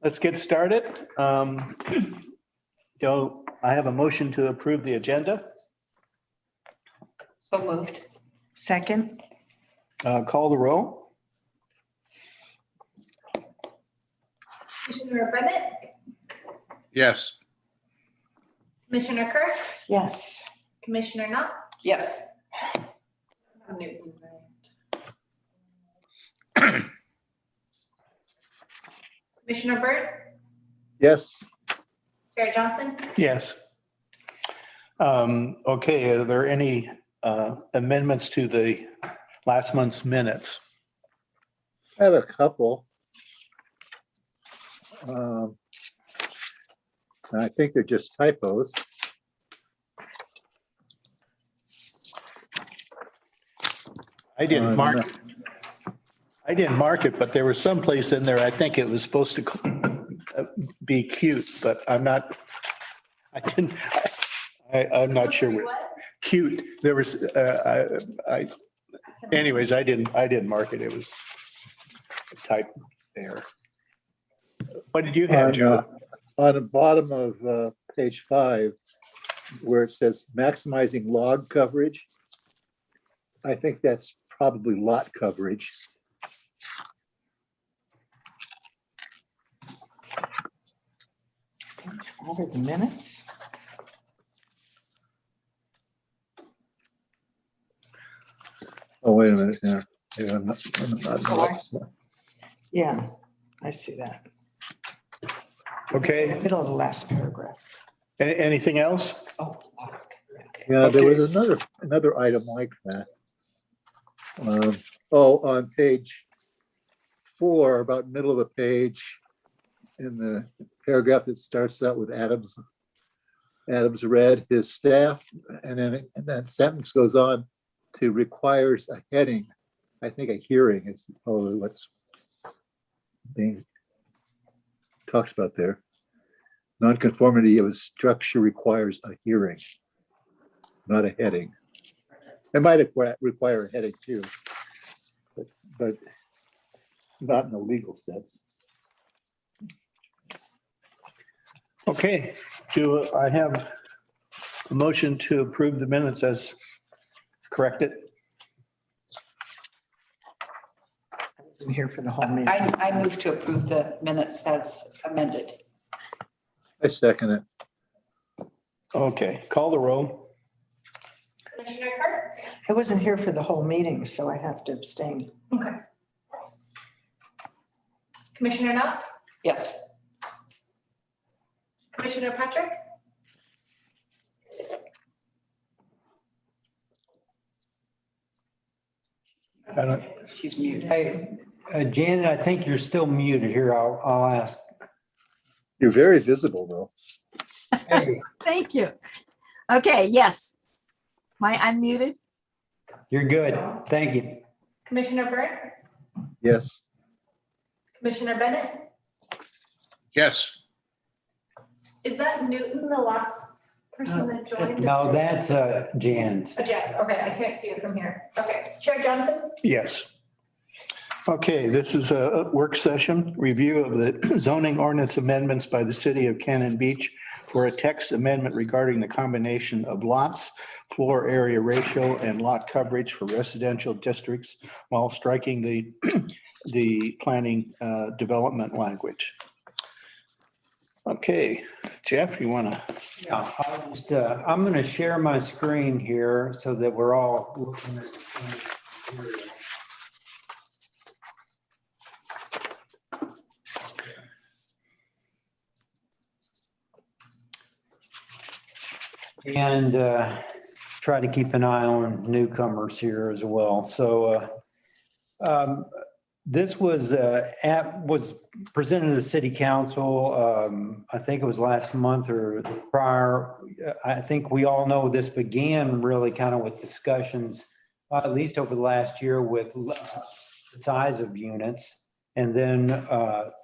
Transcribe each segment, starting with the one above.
Let's get started. So I have a motion to approve the agenda. So moved. Second, Call the roll. Commissioner Bennett, Yes. Commissioner Kerr, yes. Commissioner Knopf, Yes. Newton, Commissioner Byrd, Yes. Chair Johnson, Yes. Okay, are there any amendments to the last month's minutes? I have a couple. I think they're just typos. I didn't mark it, but there was some place in there, I think it was supposed to be cute, but I'm not sure what cute. There was, anyways, I didn't mark it. It was a type there. What did you have, Joe? On the bottom of page 5, where it says maximizing log coverage, I think that's probably lot coverage. What are the minutes? Oh, wait a minute. Yeah. Yeah, I'm not- Yeah, I see that. Okay, Middle of the last paragraph. anything else? Oh, okay. Yeah, there Okay. was another item like that. On page 4, about middle of the page, in the paragraph that starts out with Adams read his staff, and then that sentence goes on to requires a heading. I think a hearing is probably what's being talked about there. Nonconformity of a structure requires a hearing, not a heading. It might require a heading too, but not in the legal sense. Okay, do I have a motion to approve the minutes as corrected? I wasn't here for the whole meeting. I move to approve the minutes as amended. I second it. Okay, call the roll. Commissioner Kerr, I wasn't here for the whole meeting, so I have to abstain. okay. Commissioner Knopf, Yes. Commissioner Patrick, I don't, She's muted. Hey, Janet, I think you're still muted here. I'll ask. You're very visible though. Hey, Thank you. Okay, yes. My unmuted? you're good. Thank you. Commissioner Byrd, Yes. Commissioner Bennett, Yes. is that Newton, the last person that joined? No, that's Jan's. A Jack, okay, I can't see it from here. Okay, Chair Johnson, yes. Okay, this is a work session, review of the zoning ordinance amendments by the city of Cannon Beach for a text amendment regarding the combination of lots, floor area ratio, and lot coverage for residential districts while striking the planning development language. Okay, Jeff, you want to? Yeah, I'm going to share my screen here so that we're all looking at the same material. And try to keep an eye on newcomers here as well. So this was presented to the city council. I think it was last month or prior. I think we all know this began really kind of with discussions, at least over the last year, with the size of units, and then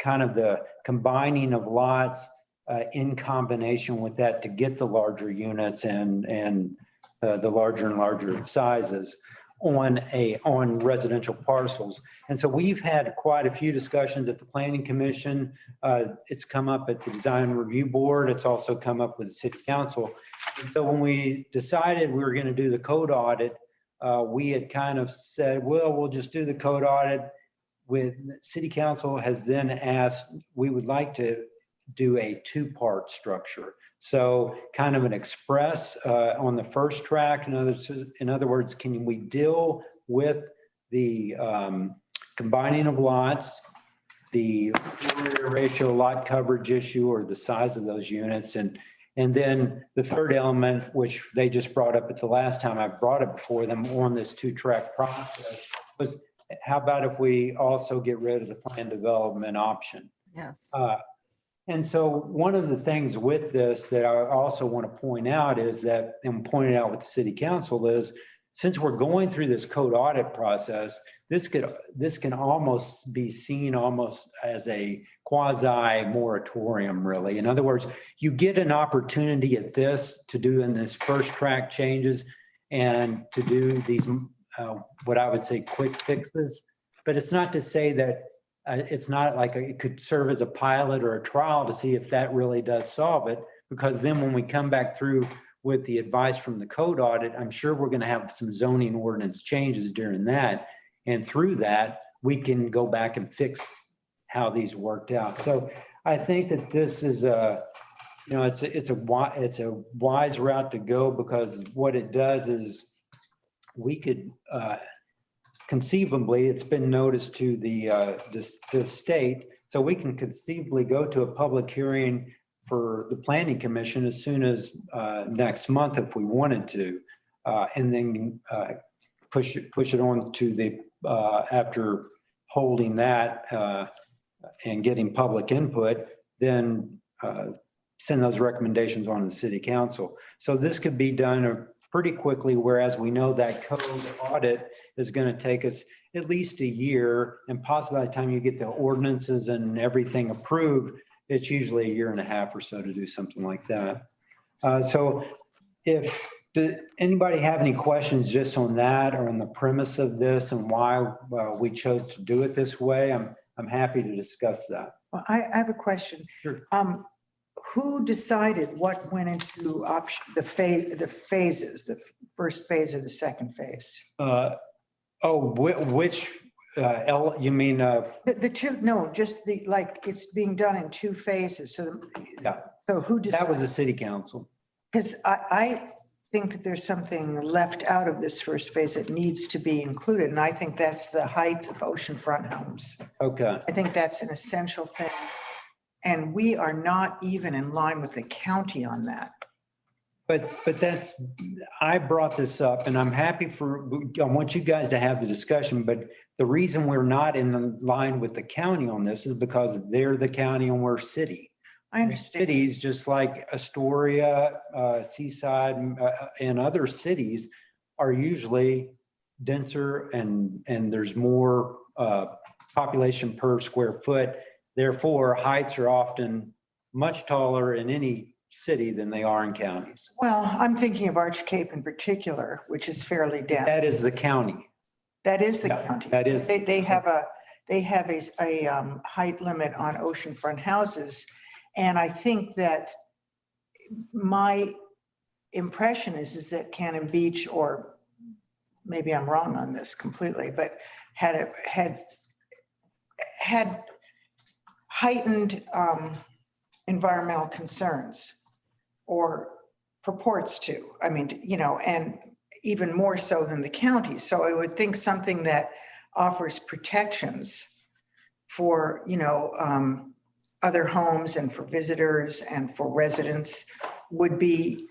kind of the combining of lots in combination with that to get the larger units and the larger and larger sizes. on residential parcels. And so we've had quite a few discussions at the Planning Commission. It's come up at the Design Review Board. It's also come up with the City Council. And so when we decided we were going to do the code audit, we had kind of said, well, we'll just do the code audit. With City Council has then asked, we would like to do a two-part structure. So kind of an express on the first track. In other words, can we deal with the combining of lots, the floor ratio lot coverage issue or the size of those units, and then the third element, which they just brought up at the last time I brought it before them on this two-track process, was how about if we also get rid of the plan development option? Yes. And so one of the things with this that I also want to point out is that, and pointed out with the City Council, is since we're going through this code audit process, this can almost be seen almost as a quasi moratorium, really. In other words, you get an opportunity at this to do in this first track changes and to do these, what I would say, quick fixes. But it's not to say that it's not like it could serve as a pilot or a trial to see if that really does solve it, because then when we come back through with the advice from the code audit, I'm sure we're going to have some zoning ordinance changes during that. And through that, we can go back and fix how these worked out. So I think that this is it's a wise route to go, because what it does is we could, conceivably, it's been noticed to the state, so we can conceivably go to a public hearing for the Planning Commission as soon as next month if we wanted to, and then push it on to the after holding that and getting public input, then send those recommendations on to the City Council. So this could be done pretty quickly, whereas we know that code audit is going to take us at least a year, and possibly by the time you get the ordinances and everything approved, it's usually a year and a half or so to do something like that. So does anybody have any questions just on that or on the premise of this and why we chose to do it this way? I'm happy to discuss that. Well, I have a question. Sure. Who decided what went into the phases, the first phase or the second phase? Which you mean? The two, no, just it's being done in two phases. So, Yeah. So who decided? That was the City Council. Because I think that there's something left out of this first phase that needs to be included. And I think that's the height of oceanfront homes. Okay. I think that's an essential thing. And we are not even in line with the county on that. But I brought this up, and I'm happy I want you guys to have the discussion, but the reason we're not in line with the county on this is because they're the county and we're city. I understand. Cities, just like Astoria, Seaside, and other cities are usually denser and there's more population per square foot. Therefore, heights are often much taller in any city than they are in counties. Well, I'm thinking of Arch Cape in particular, which is fairly dense. That is the county. That is the Yeah, county. that is- They have a height limit on oceanfront houses. And I think that my impression is that Cannon Beach, or maybe I'm wrong on this completely, but had heightened environmental concerns, or purports to. I mean, and even more so than the county. So I would think something that offers protections for, other homes and for visitors and for residents would be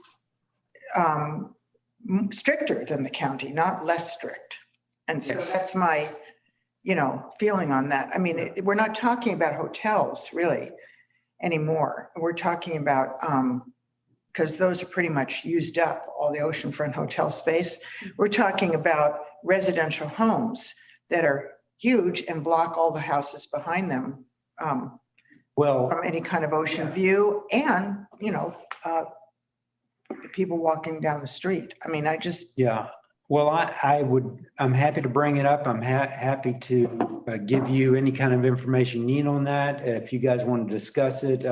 stricter than the county, not less strict. And so that's my, feeling on that. I mean, we're not talking about hotels really anymore. We're talking about, because those are pretty much used up, all the oceanfront hotel space. We're talking about residential homes that are huge and block all the houses behind them from any kind of ocean view, and, people walking down the street. I mean, Yeah. Well, I'm happy to bring it up. I'm happy to give you any kind of information you need on that. If you guys want to discuss it,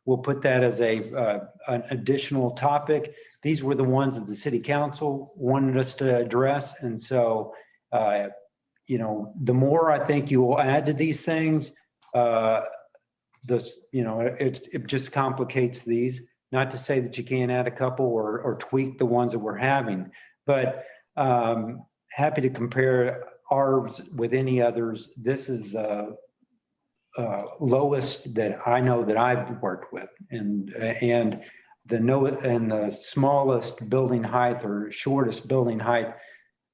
we'll put that as an additional topic. These were the ones that the city council wanted us to address. And so, the more I think you will add to these things, it just complicates these. Not to say that you can't add a couple or tweak the ones that we're having, but happy to compare ours with any others. This is the lowest that I know that I've worked with, and the smallest building height or shortest building height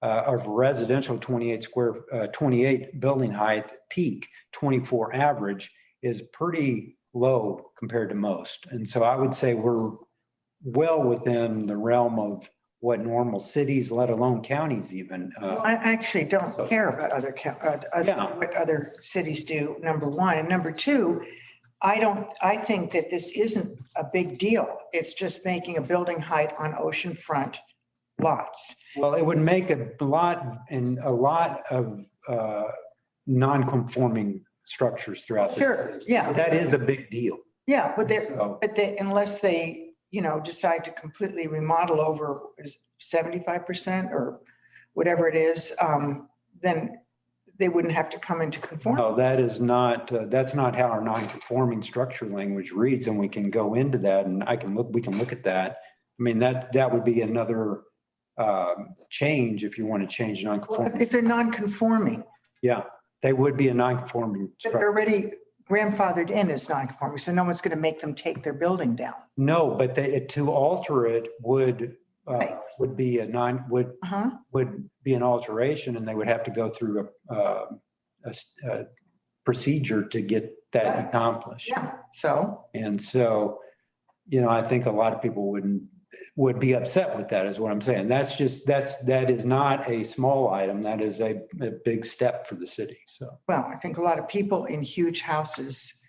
of residential 28 building height peak, 24 average is pretty low compared to most. And so I would say we're well within the realm of what normal cities, let alone counties even. I actually don't care about what other cities do, number one. And number two, I think that this isn't a big deal. It's just making a building height on oceanfront lots. Well, it would make a lot of non-conforming structures throughout the Sure, city. yeah. That is a big deal. Yeah, but unless they, decide to completely remodel over 75% or whatever it is, then they wouldn't have to come into conformity. No, that's not how our non-conforming structure language reads, and we can go into that, and we can look at that. I mean, that would be another change if you want to change non-conforming. Well, if they're non-conforming. Yeah, they would be a non-conforming But they're structure. already grandfathered in as non-conforming, so no one's going to make them take their building down. No, but to alter it would Right. would be an alteration, and they would have to go through a procedure to get that accomplished. Yeah, so. And so, I think a lot of people would be upset with that, is what I'm saying. That is not a small item. That is a big step for the city. So, Well, I think a lot of people in huge houses,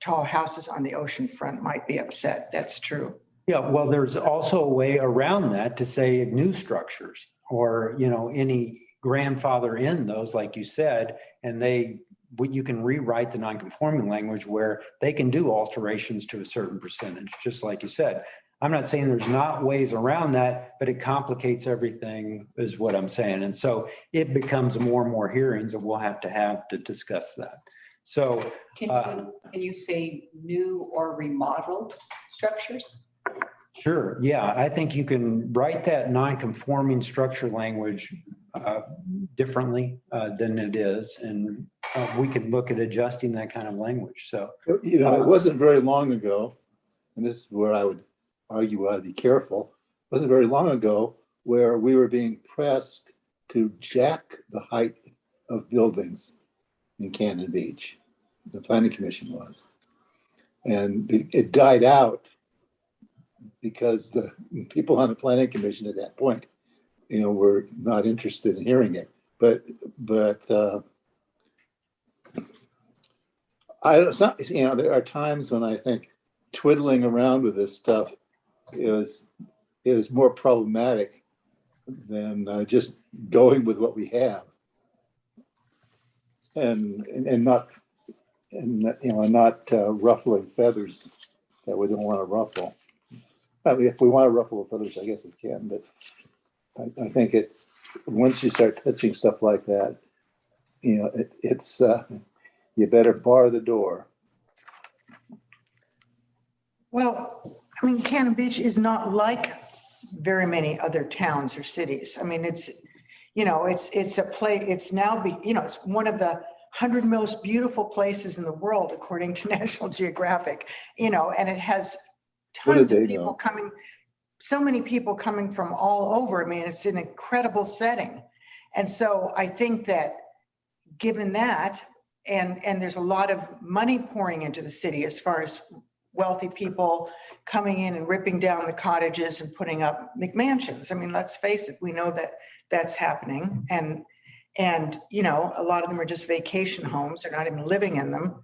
tall houses on the ocean front might be upset. That's true. yeah, well, there's also a way around that to say new structures or, any grandfather in those, like you said, and you can rewrite the non-conforming language where they can do alterations to a certain percentage, just like you said. I'm not saying there's not ways around that, but it complicates everything is what I'm saying. And so it becomes more and more hearings that we'll have to discuss that. So Can you say new or remodeled structures? sure. Yeah, I think you can write that non-conforming structure language differently than it is. And we could look at adjusting that kind of language. So, It wasn't very long ago, and this is where I would argue we ought to be careful. It wasn't very long ago where we were being pressed to jack the height of buildings in Cannon Beach. The planning commission was. And it died out because the people on the planning commission at that point, were not interested in hearing it. But there are times when I think twiddling around with this stuff is more problematic than just going with what we have, and not ruffling feathers that we don't want to ruffle. I mean, if we want to ruffle the feathers, I guess we can, but I think once you start touching stuff like that, it's you better bar the door. Well, I mean, Cannon Beach is not like very many other towns or cities. I mean, it's a place, it's now, it's one of the 100 most beautiful places in the world, according to National Geographic, and it has tons of people coming, so many people coming from all over. I mean, it's an incredible setting. And so I think that given that, and there's a lot of money pouring into the city as far as wealthy people coming in and ripping down the cottages and putting up McMansions. I mean, let's face it, we know that that's happening. And a lot of them are just vacation homes. They're not even living in them.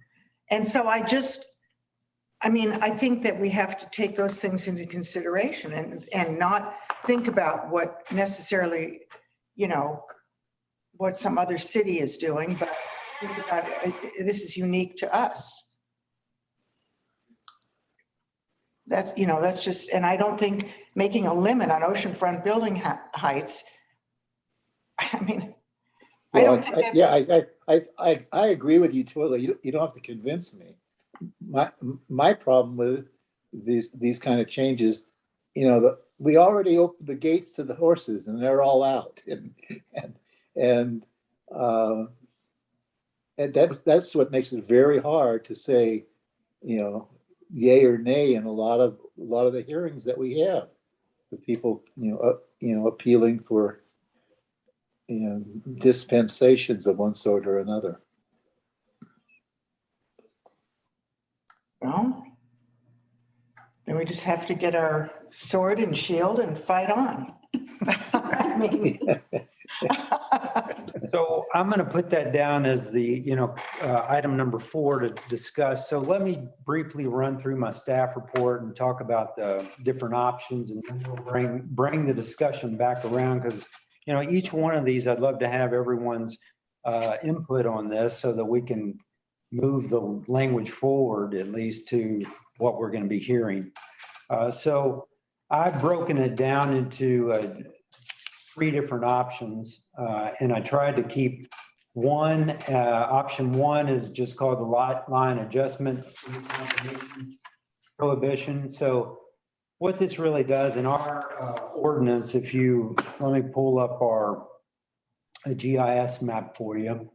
And so I mean, I think that we have to take those things into consideration and not think about what necessarily, you know, what some other city is doing, but think about this is unique to us. That's, you know, that's just, and I don't think making a limit on oceanfront building heights, I mean, I don't think that's. Yeah, I agree with you totally. You don't have to convince me. My problem with these kind of changes, you know, we already opened the gates to the horses and they're all out, and that's what makes it very hard to say, you know, yay or nay in a lot of the hearings that we have with people, you know, appealing for, you know, dispensations of one sort or another. Well, then we just have to get our sword and shield and fight on. I mean, So I'm going to put that down as the, item number 4 to discuss. So let me briefly run through my staff report and talk about the different options, and then we'll bring the discussion back around, because, each one of these, I'd love to have everyone's input on this so that we can move the language forward, at least to what we're going to be hearing. So I've broken it down into 3 different options, and I tried to keep one. Option 1 is just called the lot line adjustment prohibition. So what this really does in our ordinance, let me pull up our GIS map for you.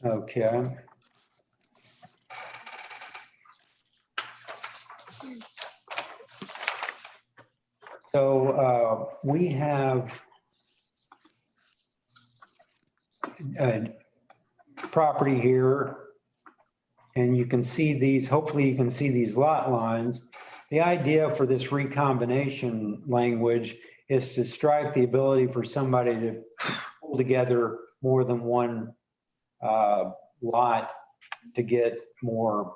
Okay. So we have a property here, and you can see these, hopefully you can see these lot lines. The idea for this recombination language is to strike the ability for somebody to pull together more than one lot to get more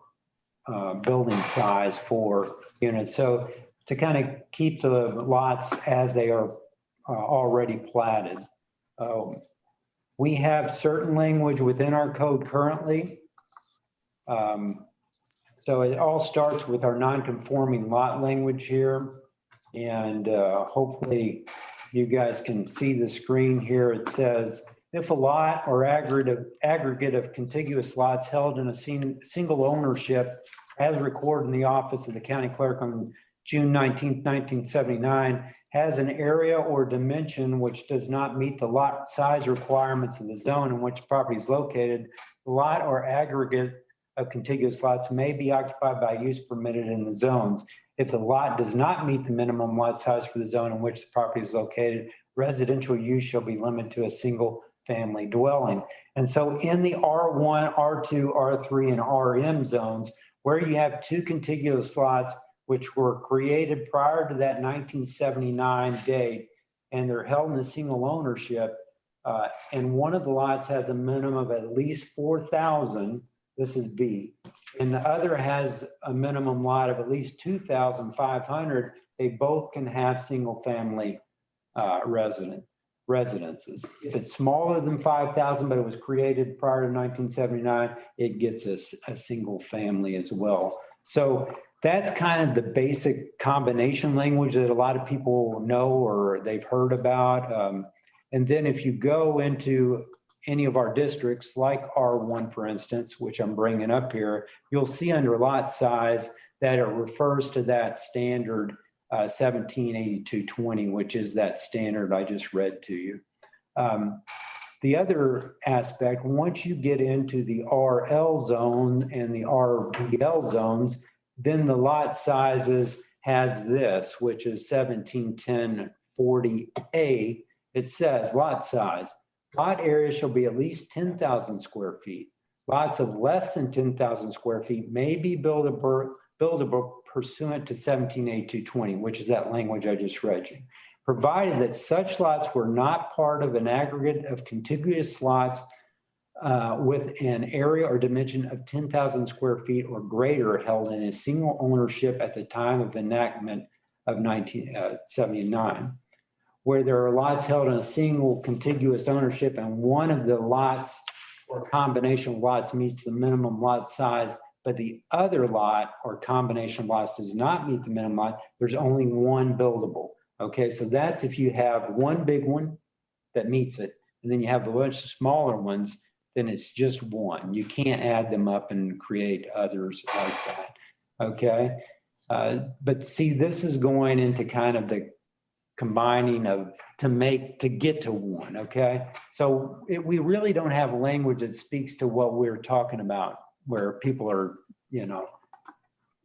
building size for units. So to kind of keep the lots as they are already platted. We have certain language within our code currently. So it all starts with our non-conforming lot language here. And hopefully you guys can see the screen here. It says, if a lot or aggregate of contiguous lots held in a single ownership as recorded in the office of the county clerk on June 19th, 1979, has an area or dimension which does not meet the lot size requirements of the zone in which property is located, the lot or aggregate of contiguous lots may be occupied by use permitted in the zones. If the lot does not meet the minimum lot size for the zone in which the property is located, residential use shall be limited to a single family dwelling. And so in the R1, R2, R3, and RM zones, where you have 2 contiguous lots which were created prior to that 1979 date, and they're held in a single ownership, and one of the lots has a minimum of at least 4,000, this is B, and the other has a minimum lot of at least 2,500, they both can have single family residences. If it's smaller than 5,000, but it was created prior to 1979, it gets a single family as well. So that's kind of the basic combination language that a lot of people know or they've heard about. And then if you go into any of our districts, like R1, for instance, which I'm bringing up here, you'll see under lot size that it refers to that standard 178220, which is that standard I just read to you. The other aspect, once you get into the RL zone and the RBL zones, then the lot sizes has this, which is 171040A. It says lot size. Lot area shall be at least 10,000 square feet. Lots of less than 10,000 square feet may be buildable pursuant to 178220, which is that language I just read you, provided that such lots were not part of an aggregate of contiguous lots with an area or dimension of 10,000 square feet or greater held in a single ownership at the time of enactment of 1979, where there are lots held in a single contiguous ownership and one of the lots or combination of lots meets the minimum lot size, but the other lot or combination of lots does not meet the minimum lot, there's only one buildable. Okay, so that's if you have one big one that meets it, and then you have a bunch of smaller ones, then it's just one. You can't add them up and create others like that. Okay, but see, this is going into kind of the combining of to get to one. Okay, so we really don't have language that speaks to what we're talking about, where people are,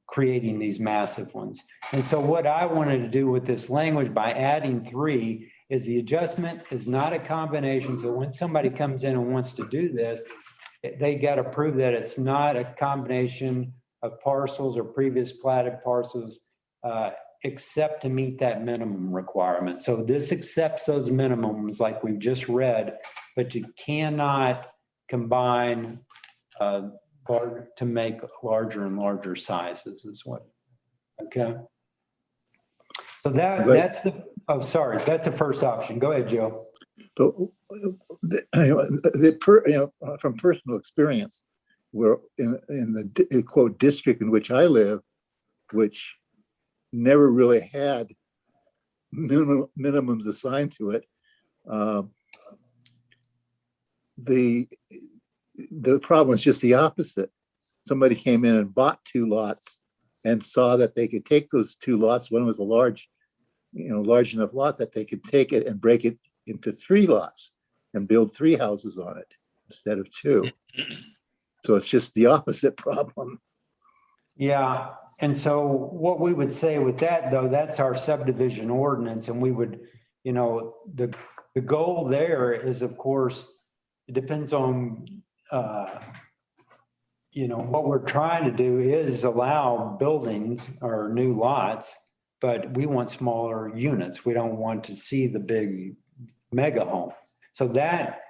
creating these massive ones. And so what I wanted to do with this language by adding 3 is the adjustment is not a combination. So when somebody comes in and wants to do this, they got to prove that it's not a combination of parcels or previous platted parcels, except to meet that minimum requirement. So this accepts those minimums like we've just read, but you cannot combine to make larger and larger sizes is what, okay? So that's the first option. Go ahead, Joe. So from personal experience, we're in the quote district in which I live, which never really had minimums assigned to it. The problem is just the opposite. Somebody came in and bought 2 lots and saw that they could take those 2 lots. One was a large enough lot that they could take it and break it into 3 lots and build 3 houses on it instead of 2. So it's just the opposite problem. Yeah. And so what we would say with that, though, that's our subdivision ordinance. And we would, the goal there is, of course, it depends on, what we're trying to do is allow buildings or new lots, but we want smaller units. We don't want to see the big mega homes. So that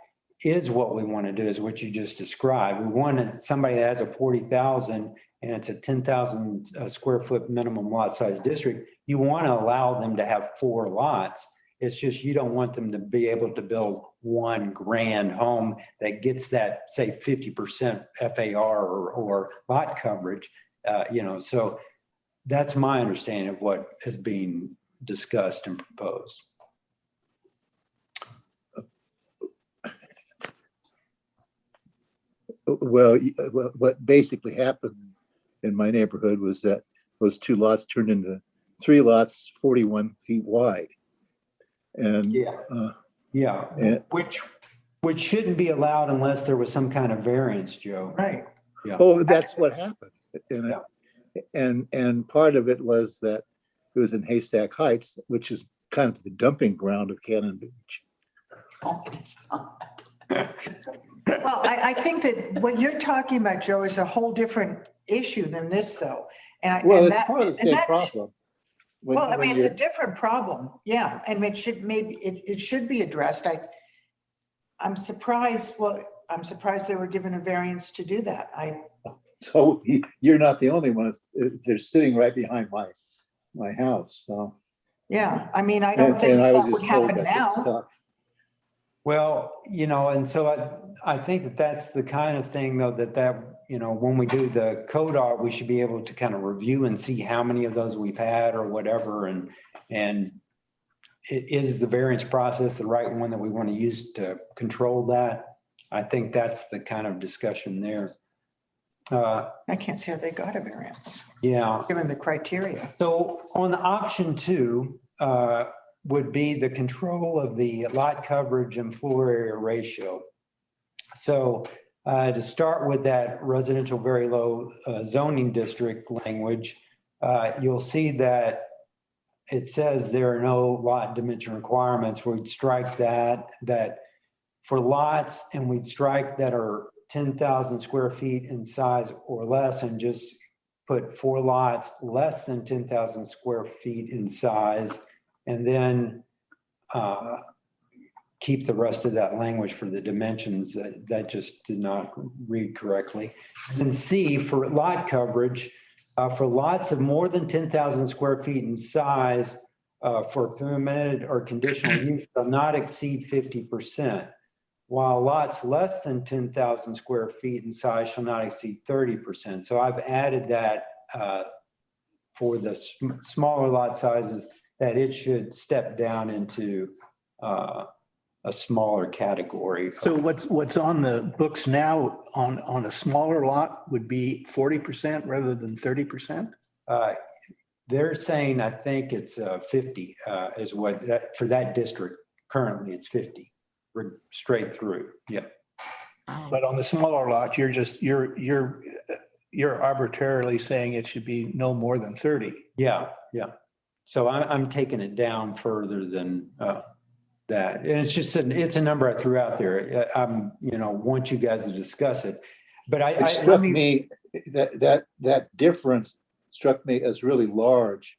is what we want to do, is what you just described. We want somebody that has a 40,000 and it's a 10,000 square foot minimum lot size district. You want to allow them to have 4 lots. It's just you don't want them to be able to build one grand home that gets that, say, 50% FAR or lot coverage. So that's my understanding of what is being discussed and proposed. Well, what basically happened in my neighborhood was that those 2 lots turned into 3 lots, 41 feet wide. And which shouldn't be allowed unless there was some kind of variance, Joe. Right. Yeah. Oh, that's what happened. And part of it was that it was in Haystack Heights, which is kind of the dumping ground of Canon Beach. Oh, it's not. Well, I think that what you're talking about, Joe, is a whole different issue than this, though. Well, it's part of the same problem. Well, I mean, it's a different problem. Yeah. And it should be addressed. I'm surprised. Well, I'm surprised they were given a variance to do that. So you're not the only one. They're sitting right behind my house. So yeah, I mean, I don't think that would happen now. Well, and so I think that that's the kind of thing, though, that when we do the code art, we should be able to kind of review and see how many of those we've had or whatever. And is the variance process the right one that we want to use to control that? I think that's the kind of discussion there. I can't see how they got a variance. Yeah. Given the criteria. So on the option 2, would be the control of the lot coverage and floor area ratio. So to start with that residential very low zoning district language, you'll see that it says there are no lot dimension requirements. We'd strike that for lots, and we'd strike that are 10,000 square feet in size or less, and just put 4 lots less than 10,000 square feet in size. And then keep the rest of that language for the dimensions. That just did not read correctly. And then C, for lot coverage, for lots of more than 10,000 square feet in size, for permitted or conditional use shall not exceed 50%, while lots less than 10,000 square feet in size shall not exceed 30%. So I've added that for the smaller lot sizes, that it should step down into a smaller category. So what's on the books now on a smaller lot would be 40% rather than 30%? They're saying, I think it's 50 is what that, for that district. Currently it's 50 straight through. Yeah. But on the smaller lot, you're arbitrarily saying it should be no more than 30. Yeah. Yeah. So I'm taking it down further than that. And it's just, it's a number I threw out there. Want you guys to discuss it. But It struck me, that difference struck me as really large.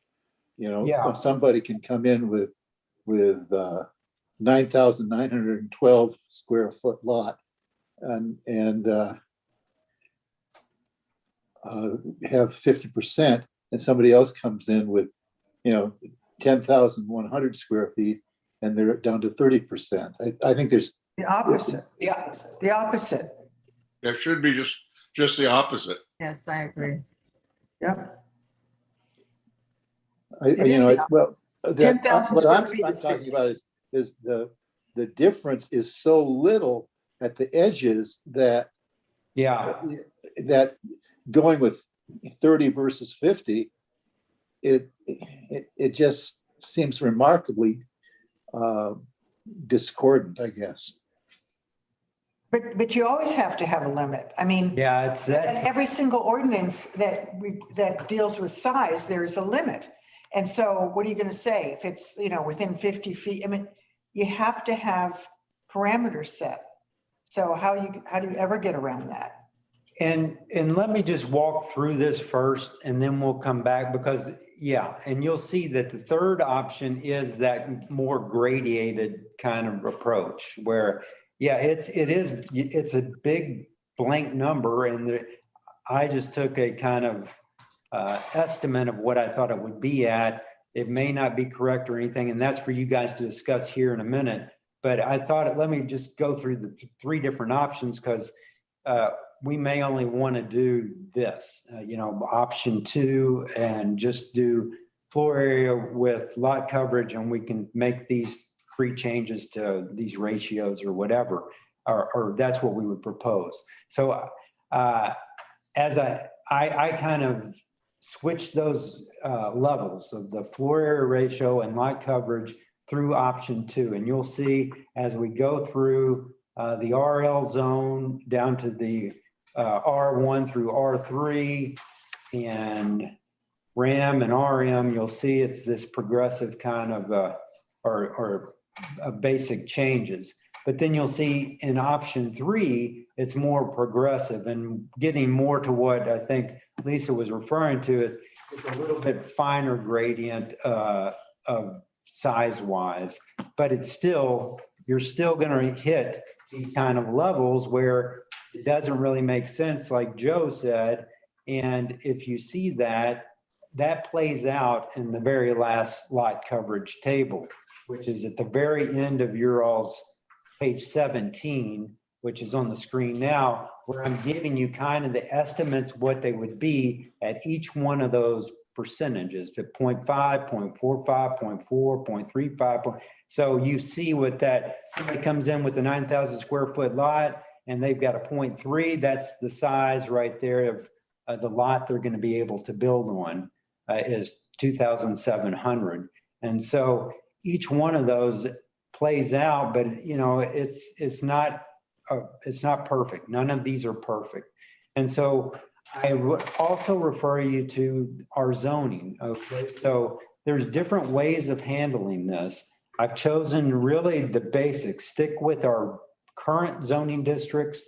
Yeah. So somebody can come in with 9,912 square foot lot and have 50%, and somebody else comes in with 10,100 square feet and they're down to 30%. I think there's The opposite. Yeah. The opposite. It should be just the opposite. Yes, I agree. Yep. what 10,000 I'm square feet is talking 50. about is the difference is so little at the edges that going with 30 versus 50, it just seems remarkably discordant, I guess. But you always have to have a limit. I mean, yeah, in every single ordinance that deals with size, there's a limit. And so what are you going to say if it's, within 50 feet? I mean, you have to have parameters set. So how do you ever get around that? And let me just walk through this first and then we'll come back because, and you'll see that the third option is that more gradated kind of approach where, it's a big blank number. And I just took a kind of estimate of what I thought it would be at. It may not be correct or anything. And that's for you guys to discuss here in a minute. But I thought, let me just go through the three different options because we may only want to do this, option 2 and just do floor area with lot coverage, and we can make these 3 changes to these ratios or whatever, or that's what we would propose. So as I kind of switch those levels of the floor area ratio and lot coverage through option 2, and you'll see as we go through the RL zone down to the R1 through R3 and RAM and RM, you'll see it's this progressive kind of or basic changes. But then you'll see in option 3, it's more progressive and getting more to what I think Lisa was referring to. It's a little bit finer gradient of size-wise, but you're still going to hit these kind of levels where it doesn't really make sense, like Joe said. And if you see that plays out in the very last lot coverage table, which is at the very end of your all's page 17, which is on the screen now, where I'm giving you kind of the estimates, what they would be at each one of those percentages, to 0.5, 0.45, 0.4, 0.35. So you see what that, somebody comes in with a 9,000 square foot lot and they've got a 0.3, that's the size right there of the lot they're going to be able to build on is 2,700. And so each one of those plays out, but it's not perfect. None of these are perfect. And so I would also refer you to our zoning. Okay, so there's different ways of handling this. I've chosen really the basics, stick with our current zoning districts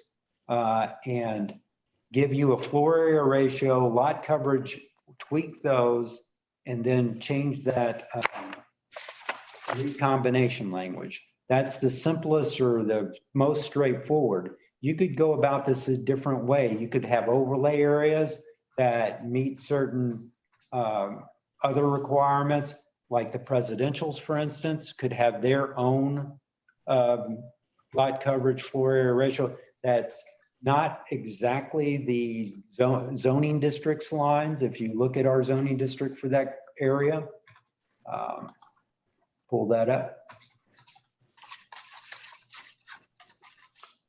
and give you a floor area ratio, lot coverage, tweak those, and then change that recombination language. That's the simplest or the most straightforward. You could go about this a different way. You could have overlay areas that meet certain other requirements, like the presidentials, for instance, could have their own lot coverage, floor area ratio. That's not exactly the zoning district's lines. If you look at our zoning district for that area, pull that up.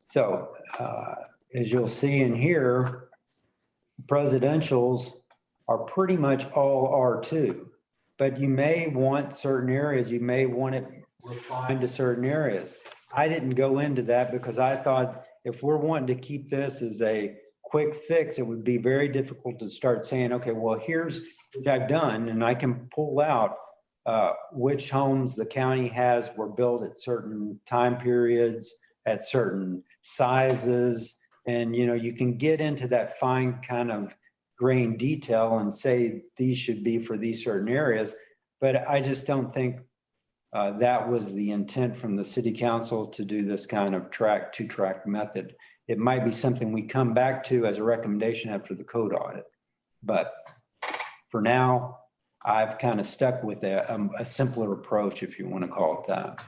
So as you'll see in here, presidentials are pretty much all R2, but you may want certain areas, you may want it refined to certain areas. I didn't go into that because I thought if we're wanting to keep this as a quick fix, it would be very difficult to start saying, okay, well, here's what I've done, and I can pull out which homes the county has were built at certain time periods, at certain sizes. And, you know, you can get into that fine kind of grain detail and say these should be for these certain areas. But I just don't think that was the intent from the city council to do this kind of two-track method. It might be something we come back to as a recommendation after the code audit. But for now, I've kind of stuck with a simpler approach, if you want to call it that.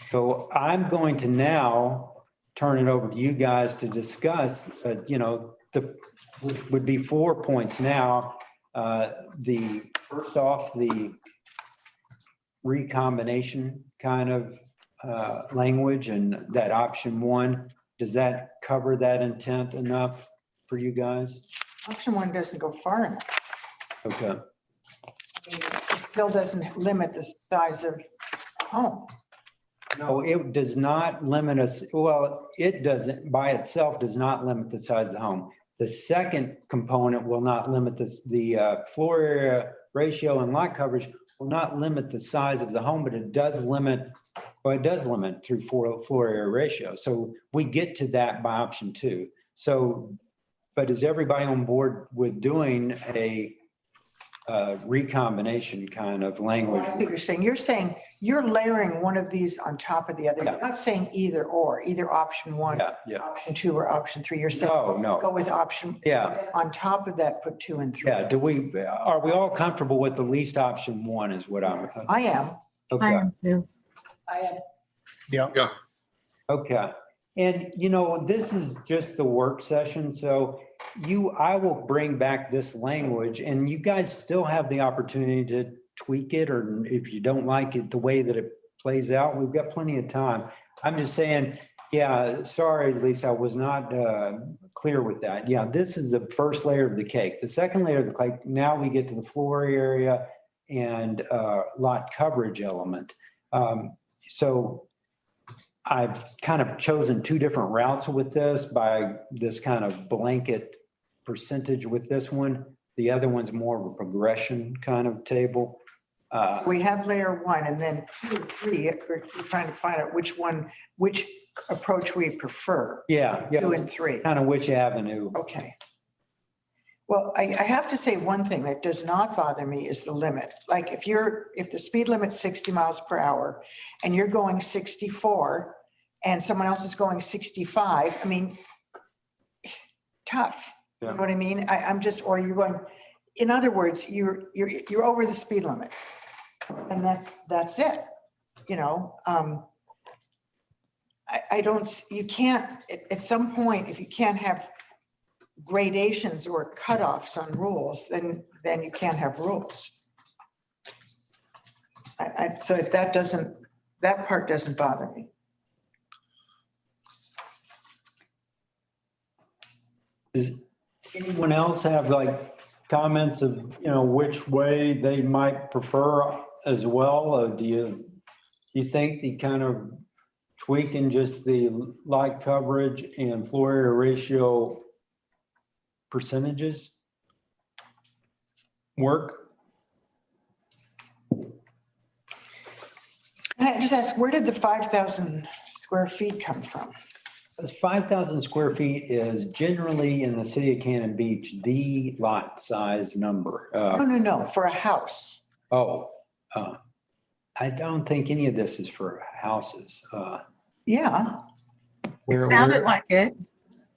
So I'm going to now turn it over to you guys to discuss, you know, would be 4 points now. The first off, the recombination kind of language and that option 1, does that cover that intent enough for you guys? Option 1 doesn't go far enough. Okay. I mean, it still doesn't limit the size of a home. No, it does not limit us. Well, it doesn't by itself does not limit the size of the home. The second component will not limit the floor area ratio and lot coverage will not limit the size of the home, but it does limit, well, it does limit through floor area ratio. So we get to that by option 2. So, but is everybody on board with doing a recombination kind of language? I see what you're saying. You're saying you're layering one of these on top of the other. Yeah. You're not saying either or, either option 1, Yeah. option 2, or option 3. You're saying No. go with option. Yeah. On top of that, put 2 and 3. Yeah. Are we all comfortable with the least option 1 is what I'm. I am. Okay. I am too. I am. Yeah. Okay. And, you know, this is just the work session. So I will bring back this language and you guys still have the opportunity to tweak it, or if you don't like it, the way that it plays out, we've got plenty of time. I'm just saying, yeah, sorry, Lisa, I was not clear with that. Yeah, this is the first layer of the cake. The second layer of the cake, now we get to the floor area and lot coverage element. So I've kind of chosen 2 different routes with this by this kind of blanket percentage with this one. The other one's more of a progression kind of table. We have layer 1 and then 2 and 3. We're trying to find out which approach we prefer. Yeah. 2 and 3. Kind of which avenue. Okay. Well, I have to say one thing that does not bother me is the limit. Like if the speed limit's 60 miles per hour and you're going 64 and someone else is going 65, I mean, tough. You know what I mean? I'm just, or you're going, in other words, you're over the speed limit. And that's it. You know, you can't, at some point, if you can't have gradations or cutoffs on rules, then you can't have rules. So if that part doesn't bother me. Does anyone else have like comments of, you know, which way they might prefer as well? Do you think the kind of tweaking just the lot coverage and floor area ratio percentages work? I just ask, where did the 5,000 square feet come from? This 5,000 square feet is generally in the city of Cannon Beach, the lot size number. No, for a house. Oh, I don't think any of this is for houses. Yeah, It Where- sounded where- like it.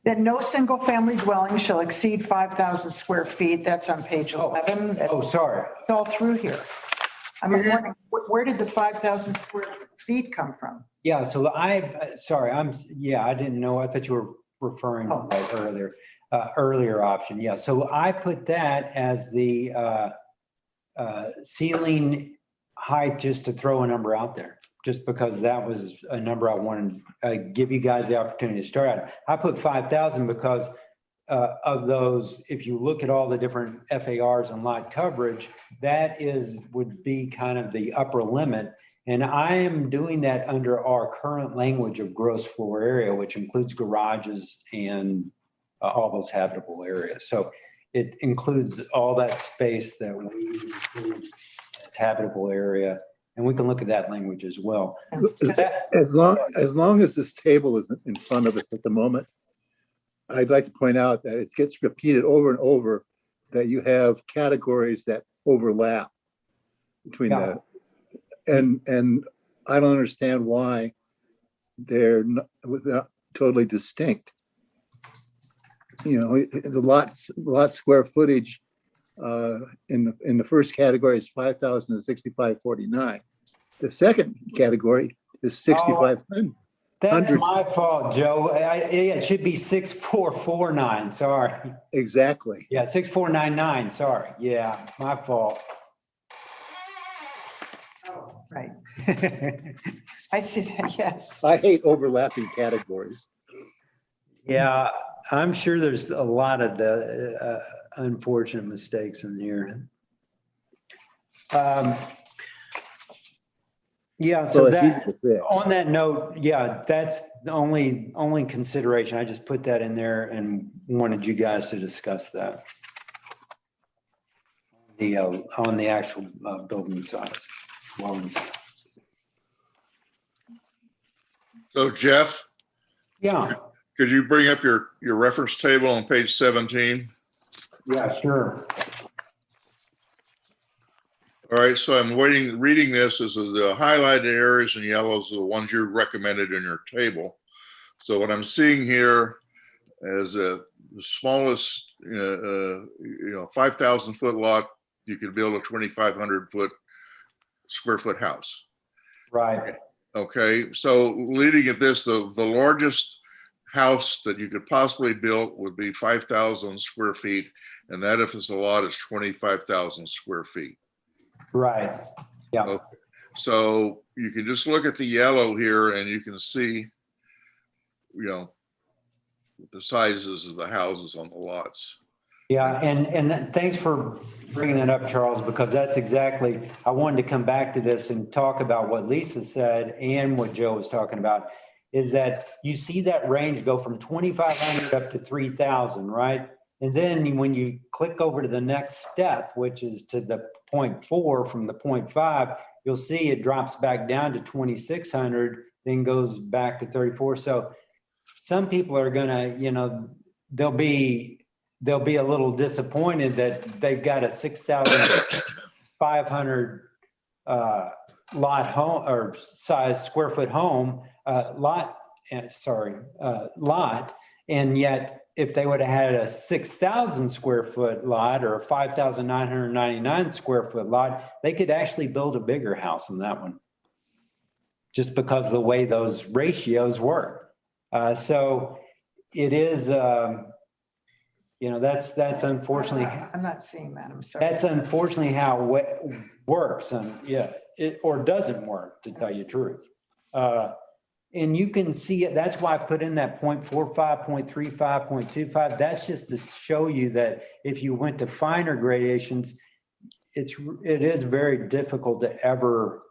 that no single-family dwelling shall exceed 5,000 square feet. That's on page 11. Oh, sorry. It's all through here. I'm It is. wondering, where did the 5,000 square feet come from? Yeah, so sorry, I didn't know. I thought you were referring to that earlier option. Yeah, so I put that as the ceiling height, just to throw a number out there, just because that was a number I wanted to give you guys the opportunity to start at. I put 5,000 because of those, if you look at all the different FARs and lot coverage, would be kind of the upper limit. And I am doing that under our current language of gross floor area, which includes garages and all those habitable areas. So it includes all that space that we include as habitable area. And we can look at that language as well. As long as this table isn't in front of us at the moment, I'd like to point out that it gets repeated over and over that you have categories that overlap between Yeah. and I don't understand why they're not totally distinct. You know, the lot square footage in the first category is 5,000 to 6,549. The second category is 6,500. That's my fault, Joe. It should be 6,449. Sorry. Exactly. Yeah, 6,499. Sorry. Yeah, my fault. Oh, right. I see that, yes. I hate overlapping categories. Yeah, I'm sure there's a lot of the unfortunate mistakes in here. Yeah, so it's easy that, to fix. on that note, yeah, that's the only consideration. I just put that in there and wanted you guys to discuss that. On the actual building size. So Jeff, Yeah, could you bring up your reference table on page 17? yeah, sure. All right, so I'm reading this as the highlighted areas in yellows are the ones you recommended in your table. So what I'm seeing here is the smallest, 5,000 foot lot, you could build a 2,500 square foot house. Right. Okay, so leading at this, the largest house that you could possibly build would be 5,000 square feet. And that if it's a lot is 25,000 square feet. Right. Yeah. Okay. So you can just look at the yellow here and you can see, the sizes of the houses on the lots. Yeah, and thanks for bringing that up, Charles, because that's exactly, I wanted to come back to this and talk about what Lisa said and what Joe was talking about, is that you see that range go from 2,500 up to 3,000, right? And then when you click over to the next step, which is to the 0.4 from the 0.5, you'll see it drops back down to 2,600, then goes back to 34. So some people are gonna, they'll be a little disappointed that they've got a 6,500 lot home or size square foot home lot, and yet if they would have had a 6,000 square foot lot or a 5,999 square foot lot, they could actually build a bigger house than that one, just because of the way those ratios work. So it is, that's unfortunately. I'm not seeing that, I'm sorry. That's unfortunately how it works. Or doesn't work, to tell you the truth. And you can see it. That's why I put in that 0.45, 0.35, 0.25. That's just to show you that if you went to finer gradations, it is very difficult to ever,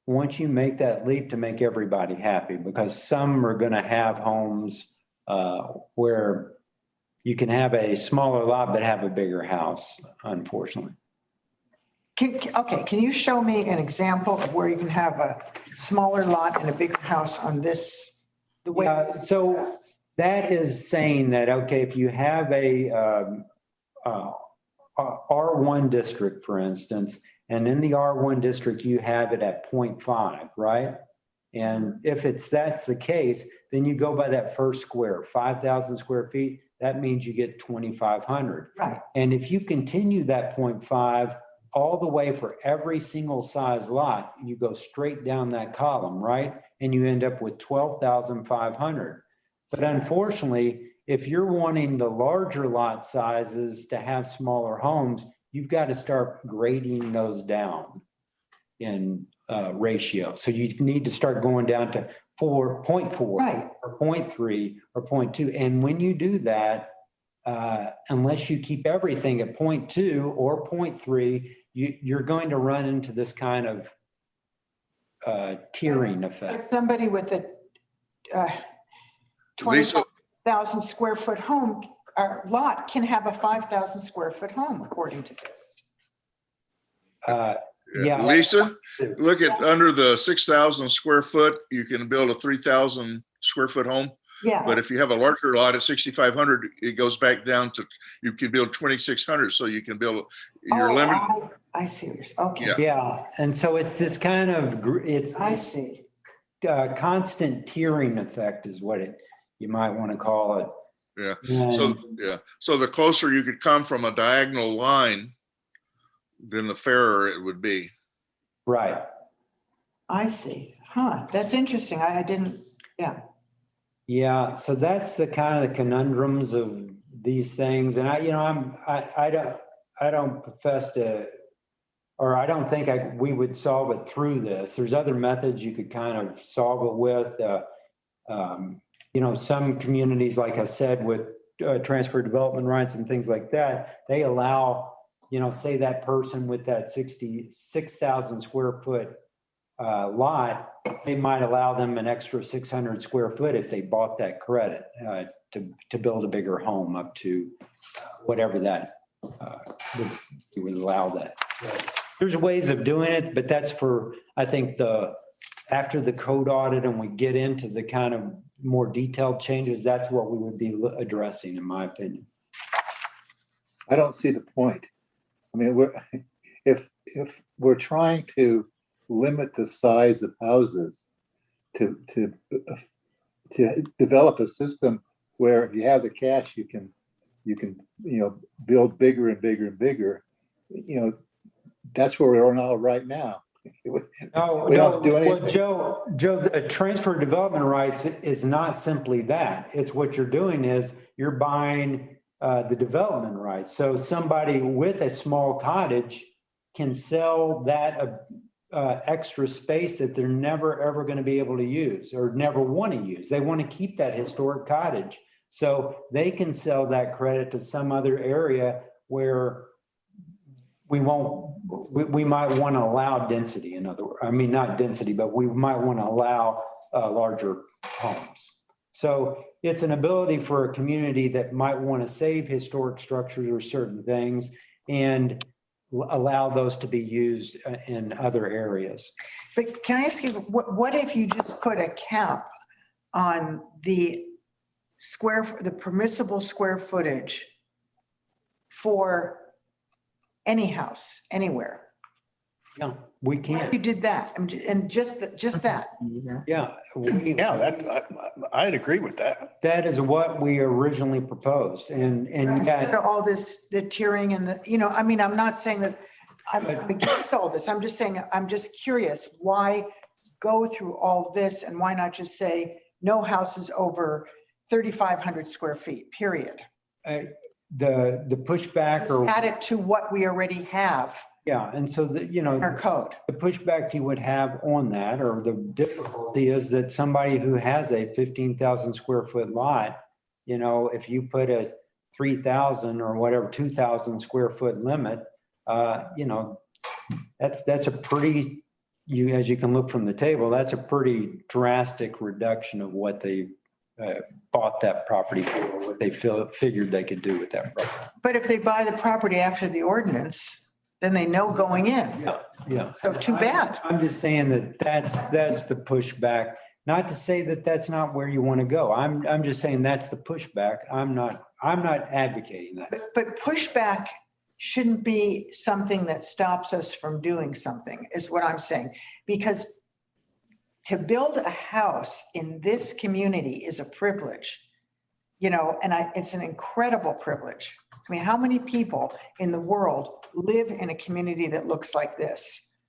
once you make that leap, to make everybody happy, because some are going to have homes where you can have a smaller lot but have a bigger house, unfortunately. Can you show me an example of where you can have a smaller lot and a bigger house on this? The way. So that is saying that, okay, if you have a R1 district, for instance, And in the R1 district, you have it at 0.5, right? And if that's the case, then you go by that first square, 5,000 square feet, that means you get 2,500. Right. And if you continue that 0.5 all the way for every single size lot, you go straight down that column, right? And you end up with 12,500. But unfortunately, if you're wanting the larger lot sizes to have smaller homes, you've got to start grading those down in ratio. So you need to start going down to 4.4 Right. or 0.3 or 0.2. And when you do that, unless you keep everything at 0.2 or 0.3, you're going to run into this kind of tiering But effect. somebody with a Lisa, 20,000 square foot home lot can have a 5,000 square foot home, according to this. Yeah. Lisa, look at under the 6,000 square foot, you can build a 3,000 square foot home. Yeah. But if you have a larger lot at 6,500, it goes back down to, you can build 2,600. So you can build, your limit. I see what you're saying. Okay. Yeah. Yeah. And so it's this kind of, I see. constant tiering effect is what you might want to call it. Yeah. So, yeah. So the closer you could come from a diagonal line, then the fairer it would be. Right. I see. Huh. That's interesting. I didn't, yeah. Yeah. So that's the kind of the conundrums of these things. And I don't profess to, or I don't think we would solve it through this. There's other methods you could kind of solve it with. Some communities, like I said, with transfer development rights and things like that, they allow, say that person with that 66,000 square foot lot, they might allow them an extra 600 square foot if they bought that credit to build a bigger home up to whatever that would allow that. So there's ways of doing it, but that's for, I think, after the code audit and we get into the kind of more detailed changes, that's what we would be addressing, in my opinion. I don't see the point. I mean, if we're trying to limit the size of houses to develop a system where if you have the cash, you can build bigger and bigger and bigger. That's where we are now right now. Joe, the transfer development rights is not simply that. It's what you're doing is you're buying the development rights. So somebody with a small cottage can sell that extra space that they're never, ever going to be able to use or never want to use. They want to keep that historic cottage. So they can sell that credit to some other area where we might want to allow density. In other words, I mean, not density, but we might want to allow larger homes. So it's an ability for a community that might want to save historic structures or certain things and allow those to be used in other areas. But can I ask you, what if you just put a cap on the permissible square footage for any house, anywhere? Yeah, we What can. if you did that? And just that? Yeah. I'd agree with that. That is what we originally proposed. And Instead of all this, the tiering and I'm not saying that I'm against all this. I'm just saying, I'm just curious, why go through all this and why not just say no houses over 3,500 square feet, period? The pushback Just or add it to what we already have yeah. And so in our code. the pushback you would have on that, or the difficulty is that somebody who has a 15,000 square foot lot, if you put a 3,000 or whatever, 2,000 square foot limit, that's a pretty, as you can look from the table, that's a pretty drastic reduction of what they bought that property for, what they figured they could do with that property. But if they buy the property after the ordinance, then they know going in. Yeah. So too bad. I'm just saying that's the pushback. Not to say that that's not where you want to go. I'm just saying that's the pushback. I'm not advocating that. But pushback shouldn't be something that stops us from doing something, is what I'm saying. Because to build a house in this community is a privilege, you know, and it's an incredible privilege. I mean, how many people in the world live in a community that looks like this?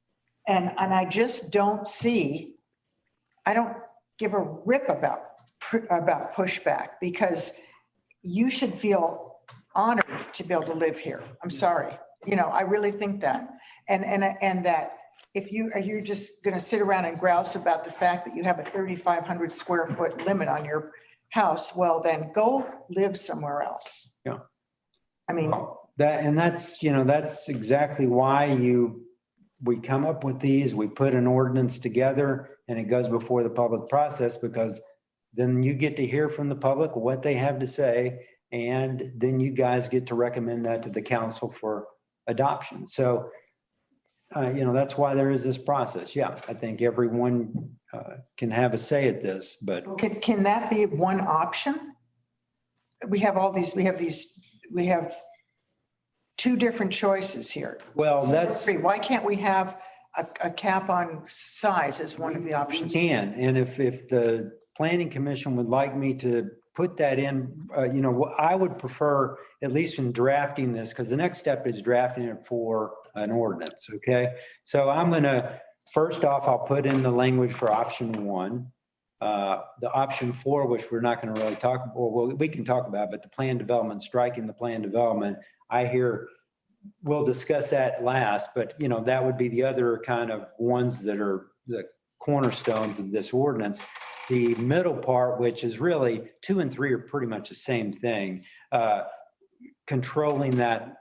And I just don't see, I don't give a rip about pushback, because you should feel honored to be able to live here. I'm sorry. You know, I really think that. And that if you're just going to sit around and grouse about the fact that you have a 3,500 square foot limit on your house, well, then go live somewhere else. Yeah. I mean, That's, you know, that's exactly why we come up with these, we put an ordinance together and it goes before the public process, because then you get to hear from the public what they have to say. And then you guys get to recommend that to the council for adoption. So, you know, that's why there is this process. Yeah, I think everyone can have a say at this, but. can that be one option? We have two different choices here. Well, that's. Why can't we have a cap on size as one of the options? We can, and if the planning commission would like me to put that in, you know, I would prefer, at least in drafting this, because the next step is drafting it for an ordinance, okay? So I'm gonna, first off, I'll put in the language for option 1. The option 4, which we're not gonna really talk, or well, we can talk about, but the plan development, striking the plan development, I hear, we'll discuss that last, but you know, that would be the other kind of ones that are the cornerstones of this ordinance. The middle part, which is really 2 and 3 are pretty much the same thing. Controlling that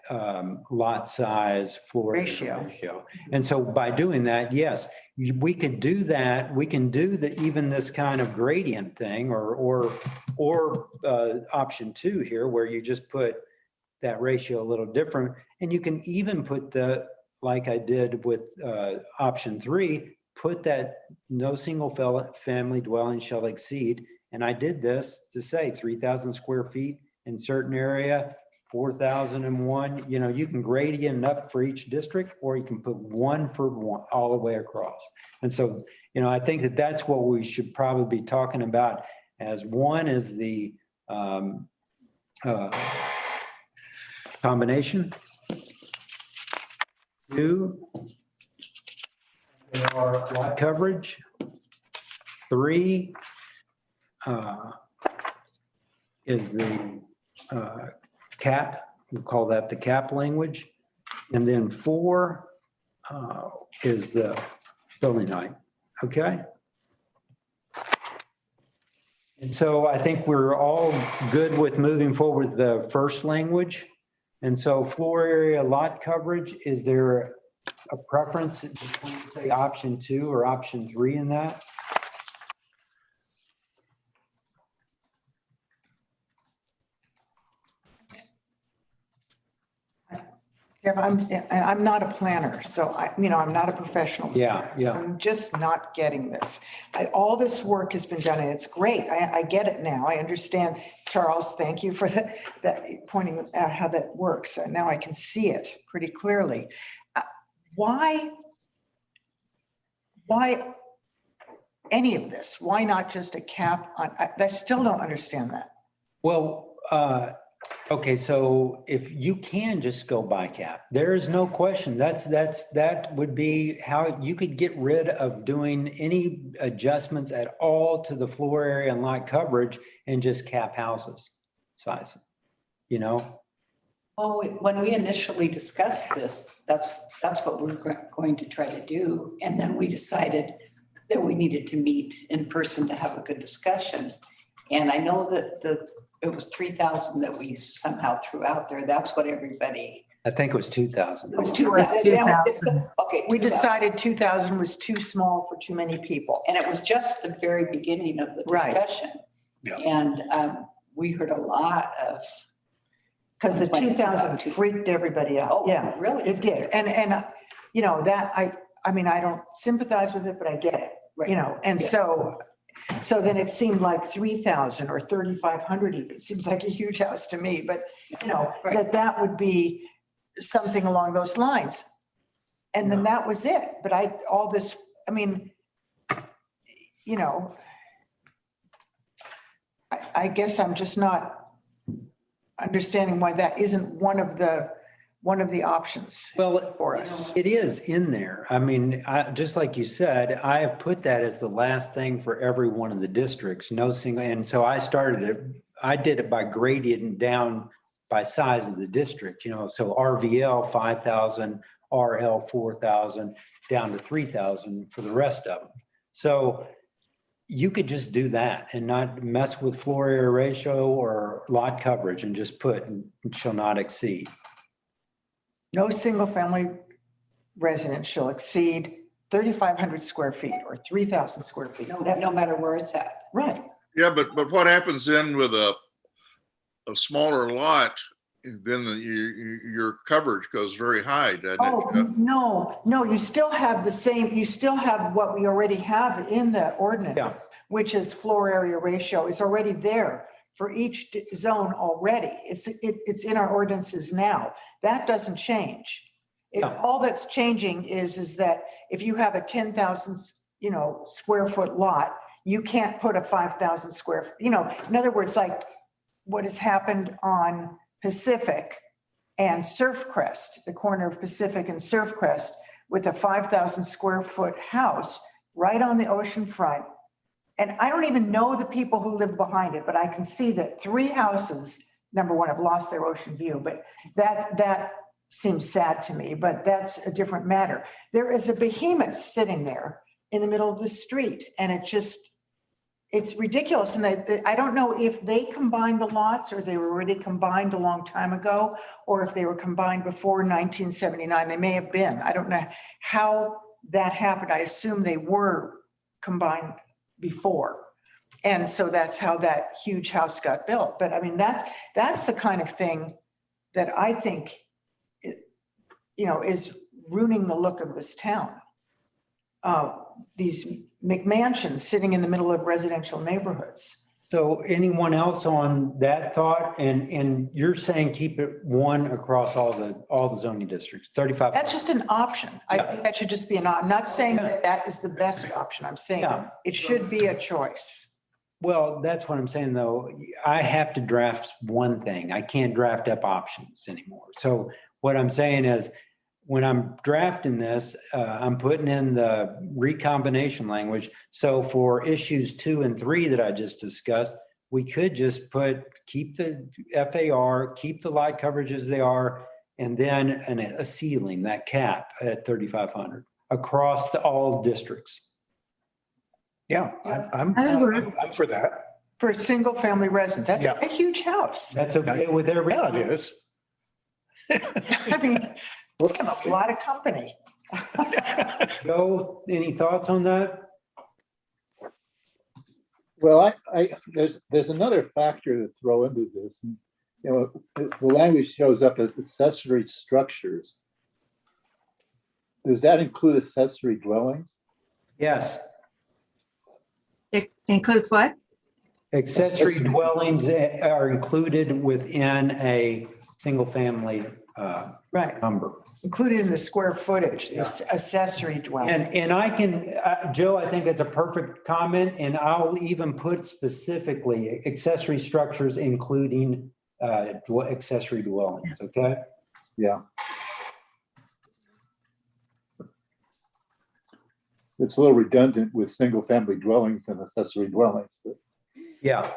lot size, floor area ratio. And so by doing that, yes, we can do that. We can do even this kind of gradient thing, or option 2 here, where you just put that ratio a little different. And you can even put like I did with option 3, put that no single family dwelling shall exceed. And I did this to say 3,000 square feet in certain area, 4,001. You know, you can gradient up for each district, or you can put one for one all the way across. And so, you know, I think that's what we should probably be talking about, as one is the combination. 2, there are lot coverage. 3 is the cap. We call that the cap language. And then 4 is the building height. Okay. And so I think we're all good with moving forward with the first language. And so floor area, lot coverage, is there a preference between, say, option 2 or option 3 in that? Yeah, I'm not a planner, so I'm not a professional. Yeah. I'm just not getting this. All this work has been done and it's great. I get it now. I understand. Charles, thank you for that pointing out how that works. And now I can see it pretty clearly. Why any of this? Why not just a cap on, I still don't understand that. Well, okay, so if you can just go by cap, there is no question. That would be how you could get rid of doing any adjustments at all to the floor area and lot coverage and just cap houses size, you know? Well, when we initially discussed this, that's what we're going to try to do. And then we decided that we needed to meet in person to have a good discussion. And I know that it was 3,000 that we somehow threw out there. That's what everybody. I think it was 2,000. It was 2,000. Okay. We decided 2,000 was too small for too many people. And it was just the very beginning of the discussion. Yeah. And we heard a lot of. Because the 2,000 freaked everybody out. Oh, yeah, really? It did. And you know, that I mean, I don't sympathize with it, but I get it, Right. you know, and so then it seemed like 3,000 or 3,500 even. It seems like a huge house to me, but you know, Right. that would be something along those lines. And then that was it. But I mean, you know, I guess I'm just not understanding why that isn't one of the options Well, for us. it is in there. I mean, just like you said, I have put that as the last thing for every one of the districts, no single, and so I did it by gradient down by size of the district, so RVL 5,000, RL 4,000, down to 3,000 for the rest of them. So you could just do that and not mess with floor area ratio or lot coverage and just put shall not exceed. No single family residence shall exceed 3,500 square feet or 3,000 square feet. No matter where it's at. Right. Yeah, but what happens then with a smaller lot, then your coverage goes very high, doesn't it? Oh, no, you still have the same, you still have what we already have in the ordinance, Yeah. which is floor area ratio is already there for each zone already. It's in our ordinances now. That doesn't change. Yeah. All that's changing is that if you have a 10,000, square foot lot, you can't put a 5,000 square, in other words, like what has happened on Pacific and Surfcrest, the corner of Pacific and Surfcrest, with a 5,000 square foot house right on the ocean front. And I don't even know the people who live behind it, but I can see that 3 houses, number one, have lost their ocean view, but that seems sad to me, but that's a different matter. There is a behemoth sitting there in the middle of the street, and it's ridiculous. And I don't know if they combined the lots or they were already combined a long time ago, or if they were combined before 1979. They may have been. I don't know how that happened. I assume they were combined before. And so that's how that huge house got built. But I mean, that's the kind of thing that I think, is ruining the look of this town. These McMansions sitting in the middle of residential neighborhoods. So anyone else on that thought? And you're saying keep it one across all the zoning districts, 35. That's just an option. I think that should just be I'm not saying that is the best option. I'm saying it should be a choice. Well, that's what I'm saying, though. I have to draft one thing. I can't draft up options anymore. So what I'm saying is, when I'm drafting this, I'm putting in the recombination language. So for issues 2 and 3 that I just discussed, we could just keep the FAR, keep the lot coverage as they are, and then a ceiling, that cap at 3,500 across all districts. Yeah, I'm for that. For a single family residence, that's a huge house. That's okay with everybody. Yeah, it is. I mean, we have a lot of company. Joe, any thoughts on that? Well, there's another factor to throw into this. And, the language shows up as accessory structures. Does that include accessory dwellings? Yes. It includes what? Accessory dwellings are included within a single family Right. number. Included in the square footage, this accessory dwelling. And I can, Joe, I think it's a perfect comment, and I'll even put specifically accessory structures, including accessory dwellings, okay? Yeah. It's a little redundant with single family dwellings and accessory dwellings, but Yeah.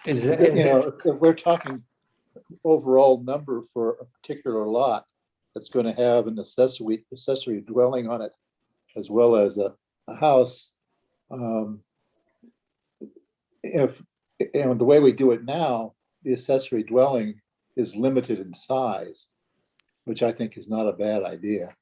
if we're talking overall number for a particular lot that's going to have an accessory dwelling on it, as well as a house. If the way we do it now, the accessory dwelling is limited in size, which I think is not a bad idea.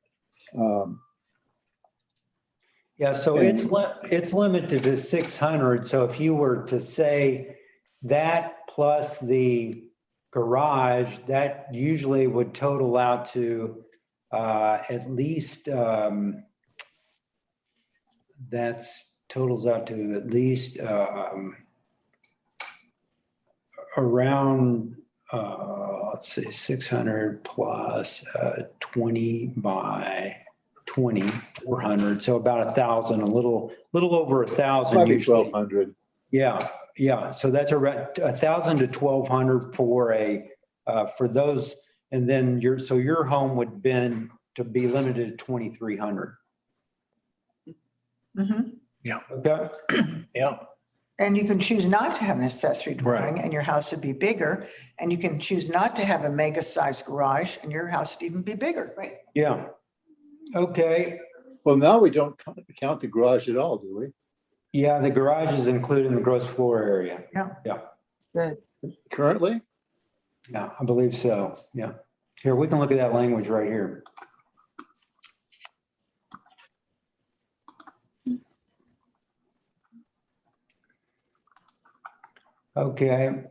Yeah, so it's limited to 600. So if you were to say that plus the garage, that usually would total out to at least that's totals out to at least around, let's see, 600 plus 20 by 20, 400. So about 1,000, a little over 1,000 Probably usually. 1,200. Yeah, yeah. So that's around 1,000 to 1,200 for those. And then your home would been to be limited to 2,300. Mhm. Okay. Yeah. And you can choose not to have an accessory dwelling Right. and your house would be bigger. And you can choose not to have a mega sized garage and your house would even be bigger. Right. Yeah. Okay. Well, now we don't count the garage at all, do we? Yeah, the garage is included in the gross floor area. Good. Currently? Yeah, I believe so. Yeah. Here, we can look at that language right here. Okay.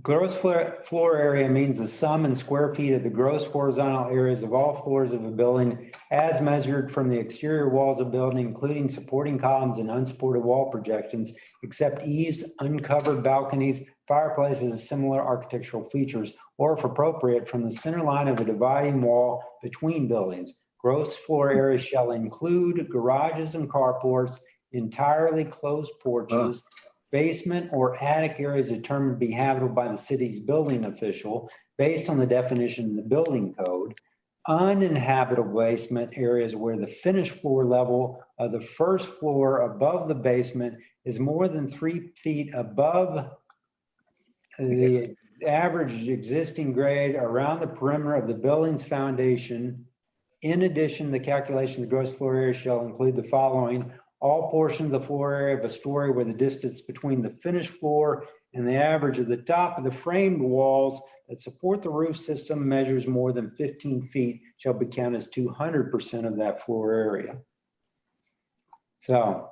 Gross floor area means the sum in square feet of the gross horizontal areas of all floors of a building as measured from the exterior walls of building, including supporting columns and unsupported wall projections, except eaves, uncovered balconies, fireplaces, similar architectural features, or if appropriate, from the center line of a dividing wall between buildings. Gross floor area shall include garages and carports, entirely closed porches, basement or attic areas determined to be habitable by the city's building official based on the definition in the building code. Uninhabitable basement areas where the finished floor level of the first floor above the basement is more than 3 feet above the average existing grade around the perimeter of the building's foundation. In addition, the calculation of the gross floor area shall include the following: all portions of the floor area of a story where the distance between the finished floor and the average of the top of the framed walls that support the roof system measures more than 15 feet shall be counted as 200% of that floor area. So,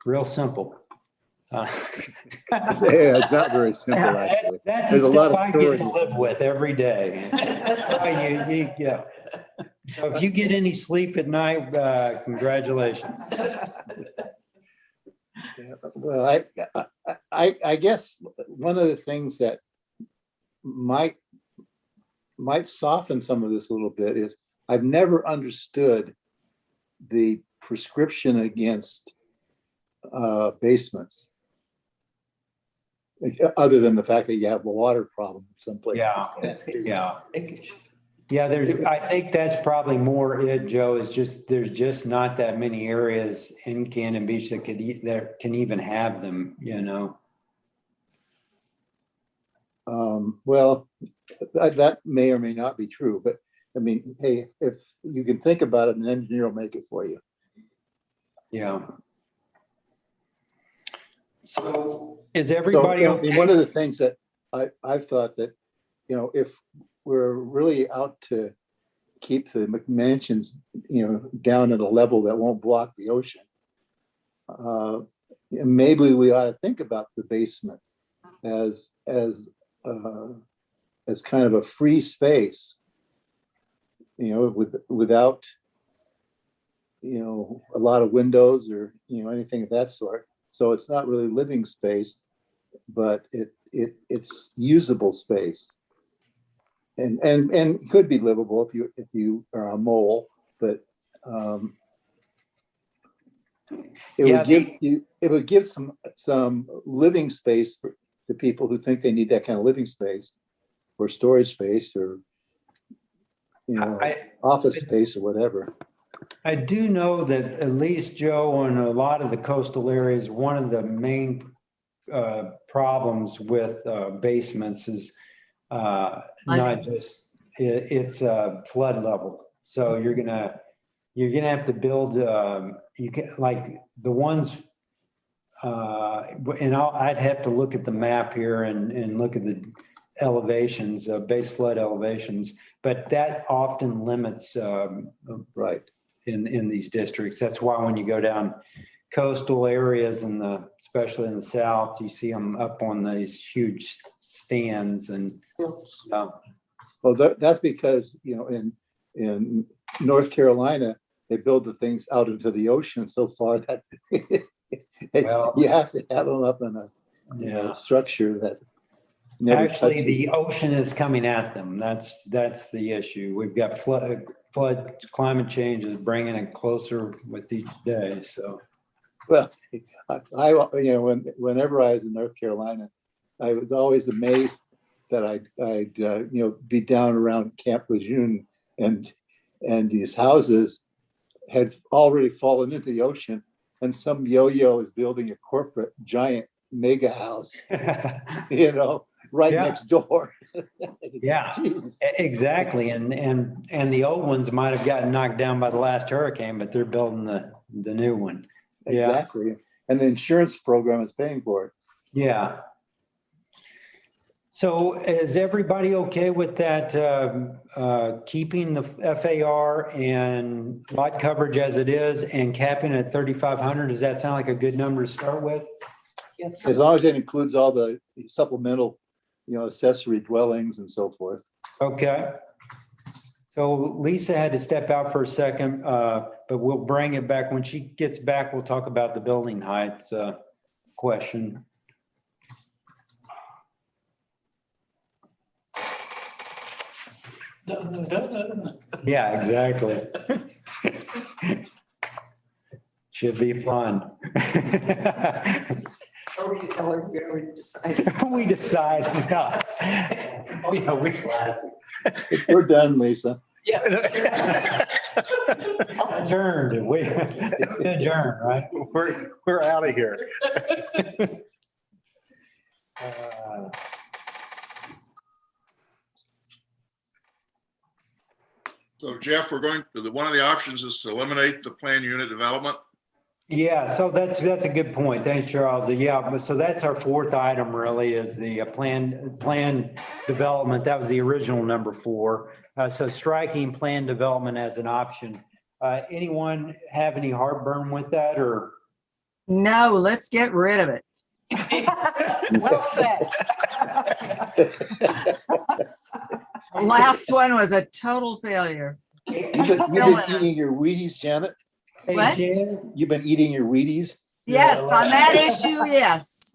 real simple. Yeah, it's not very simple, actually. That's There's the a lot stuff of I get to theory. live with every day. Yeah. So if you get any sleep at night, congratulations. Yeah, well, I guess one of the things that might soften some of this a little bit is I've never understood the prescription against basements, other than the fact that you have a water problem someplace. Yeah. Yeah, I think that's probably more it, Joe, is just, there's just not that many areas in Cannon Beach that can even have them, you know? Well, that may or may not be true, but I mean, hey, if you can think about it, an engineer will make it for you. Yeah. So is everybody So, I mean, one okay? of the things that I've thought that, you know, if we're really out to keep the McMansions, you know, down at a level that won't block the ocean, maybe we ought to think about the basement as kind of a free space, you know, without, you know, a lot of windows or, you know, anything of that sort. So it's not really living space, but it's usable space. And could be livable if you are a mole, but it would give some living space for the people who think they need that kind of living space or storage space or, you know, office space or whatever. I do know that at least, Joe, in a lot of the coastal areas, one of the main problems with basements is not just, it's flood level. So you're gonna have to build, you can, like the ones, and I'd have to look at the map here and look at the elevations, base flood elevations, but that often limits Right. in these districts. That's why when you go down coastal areas especially in the south, you see them up on these huge stands and Well, that's because, you know, in North Carolina, they build the things out into the ocean so far that Well- you have to have them up in a Yeah. structure that never Actually, touches. the ocean is coming at them. That's the issue. We've got flood, climate change is bringing it closer with each day, so. Well, whenever I was in North Carolina, I was always amazed that I'd be down around Camp Lejeune and these houses had already fallen into the ocean, and some yo-yo is building a corporate giant mega house, right Yeah. next door. Yeah, exactly. And the old ones might have gotten knocked down by the last hurricane, but they're building the new one. Yeah. Exactly. And the insurance program is paying for it. Yeah. So is everybody okay with that, keeping the FAR and lot coverage as it is and capping at 3,500? Does that sound like a good number to start with? Yes. As long as it includes all the supplemental, accessory dwellings and so forth. Okay. So Lisa had to step out for a second, but we'll bring it back. When she gets back, we'll talk about the building heights question. Yeah, exactly. Should be fun. Or we already decided. We decide. Yeah. Oh, yeah, We're done, Lisa. Yeah. adjourned. We adjourned, right? We're out of here. So Jeff, one of the options is to eliminate the planned unit development. Yeah, so that's a good point. Thanks, Charles. Yeah, but so that's our fourth item really is the plan development. That was the original number 4. So striking plan development as an option. Anyone have any heartburn with that or? No, let's get rid of it. Well said. Last one was a total failure. You've been eating your Wheaties, Janet? Hey, What? Janet? You've been eating your Wheaties? Yes, on that issue, yes.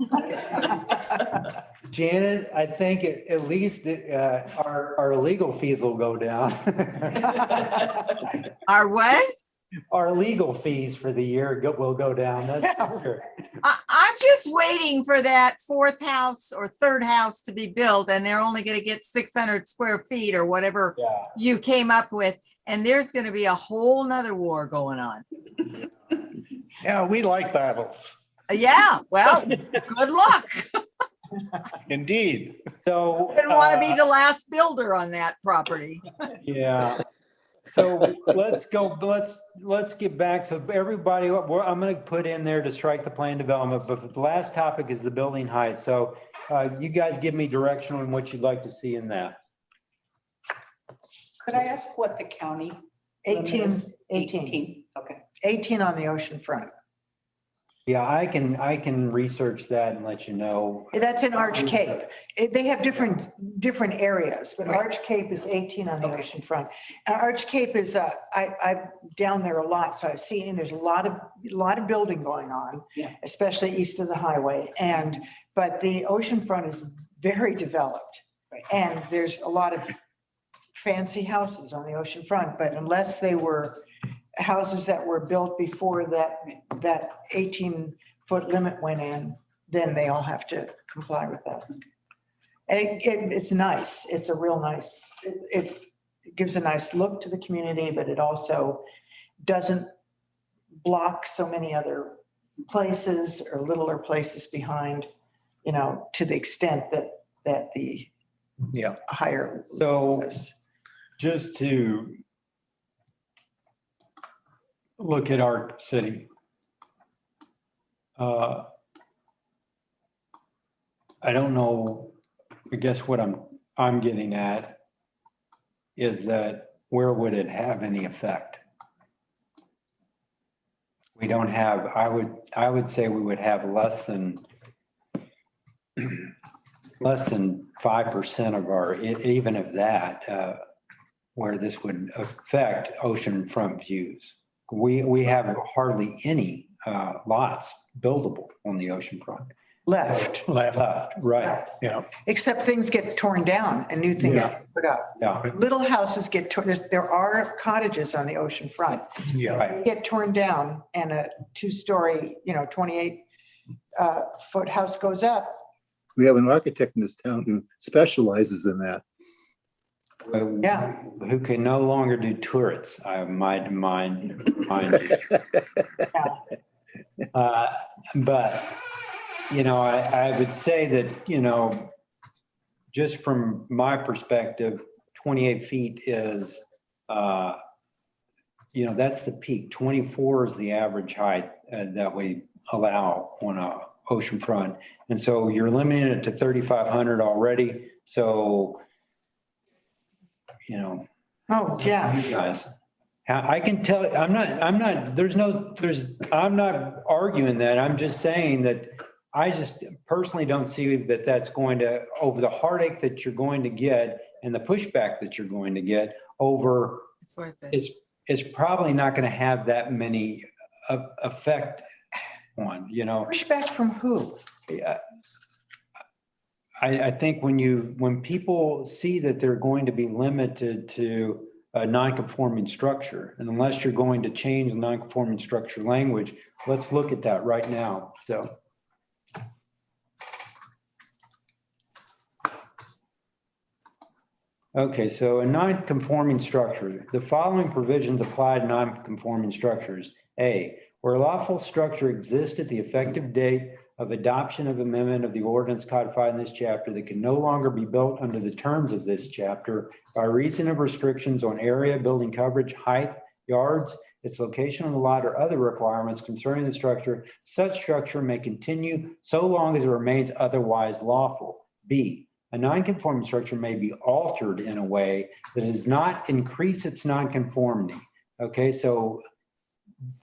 Janet, I think at least our legal fees will go down. Our what? Our legal fees for the year will go down. That's for sure. I'm just waiting for that 4th house or 3rd house to be built, and they're only going to get 600 square feet or whatever Yeah. you came up with. And there's going to be a whole nother war going on. Yeah, we like battles. Yeah, well, good luck. Indeed. So. Didn't want to be the last builder on that property. Yeah. So let's get back to everybody. I'm going to put in there to strike the plan development, but the last topic is the building height. So you guys give me direction on what you'd like to see in that. Could I ask what the county? 18. 18, okay. 18 on the ocean front. Yeah, I can research that and let you know. That's in Arch Cape. They have different areas, but Right. Arch Cape is 18 on the Okay. ocean front. Arch Cape is, I'm down there a lot, so I've seen there's a lot of building going on, Yeah. especially east of the highway. But the ocean front is very developed. Right. And there's a lot of fancy houses on the ocean front, but unless they were houses that were built before that 18-foot limit went in, then they all have to comply with that. And it's nice. It's a real nice, it gives a nice look to the community, but it also doesn't block so many other places or littler places behind, to the extent that the Yeah. higher. So is. just to look at our city. I don't know, I guess what I'm getting at is that where would it have any effect? We don't have, I would say we would have less than 5% of our, even of that, where this would affect oceanfront views. We have hardly any lots buildable on the oceanfront. Left, Left, right, yeah, except things get torn down and new things Yeah. get put up. yeah, Little houses get torn, there are cottages on the ocean front. right. Get torn down and a 2-story, 28-foot house goes up. We have an architect in this town who specializes in that. Yeah. Who can no longer do turrets, I might mind you. But, I would say that, just from my perspective, 28 feet is, that's the peak. 24 is the average height that we allow on a oceanfront. And so you're limiting it to 3,500 already. So, Oh, you Jeff, guys, I can tell, I'm not arguing that. I'm just saying that I just personally don't see that that's going to, over the heartache that you're going to get and the pushback that you're going to get over, It's worth it. it's probably not going to have that many effect on, pushback from who? I think when people see that they're going to be limited to a non-conforming structure, and unless you're going to change the non-conforming structure language, let's look at that right now. So. Okay, so a non-conforming structure, the following provisions apply to non-conforming structures. A, where a lawful structure exists at the effective date of adoption of amendment of the ordinance codified in this chapter that can no longer be built under the terms of this chapter by reason of restrictions on area, building coverage, height, yards, its location on the lot, or other requirements concerning the structure, such structure may continue so long as it remains otherwise lawful. B, a non-conforming structure may be altered in a way that does not increase its non-conformity. Okay, so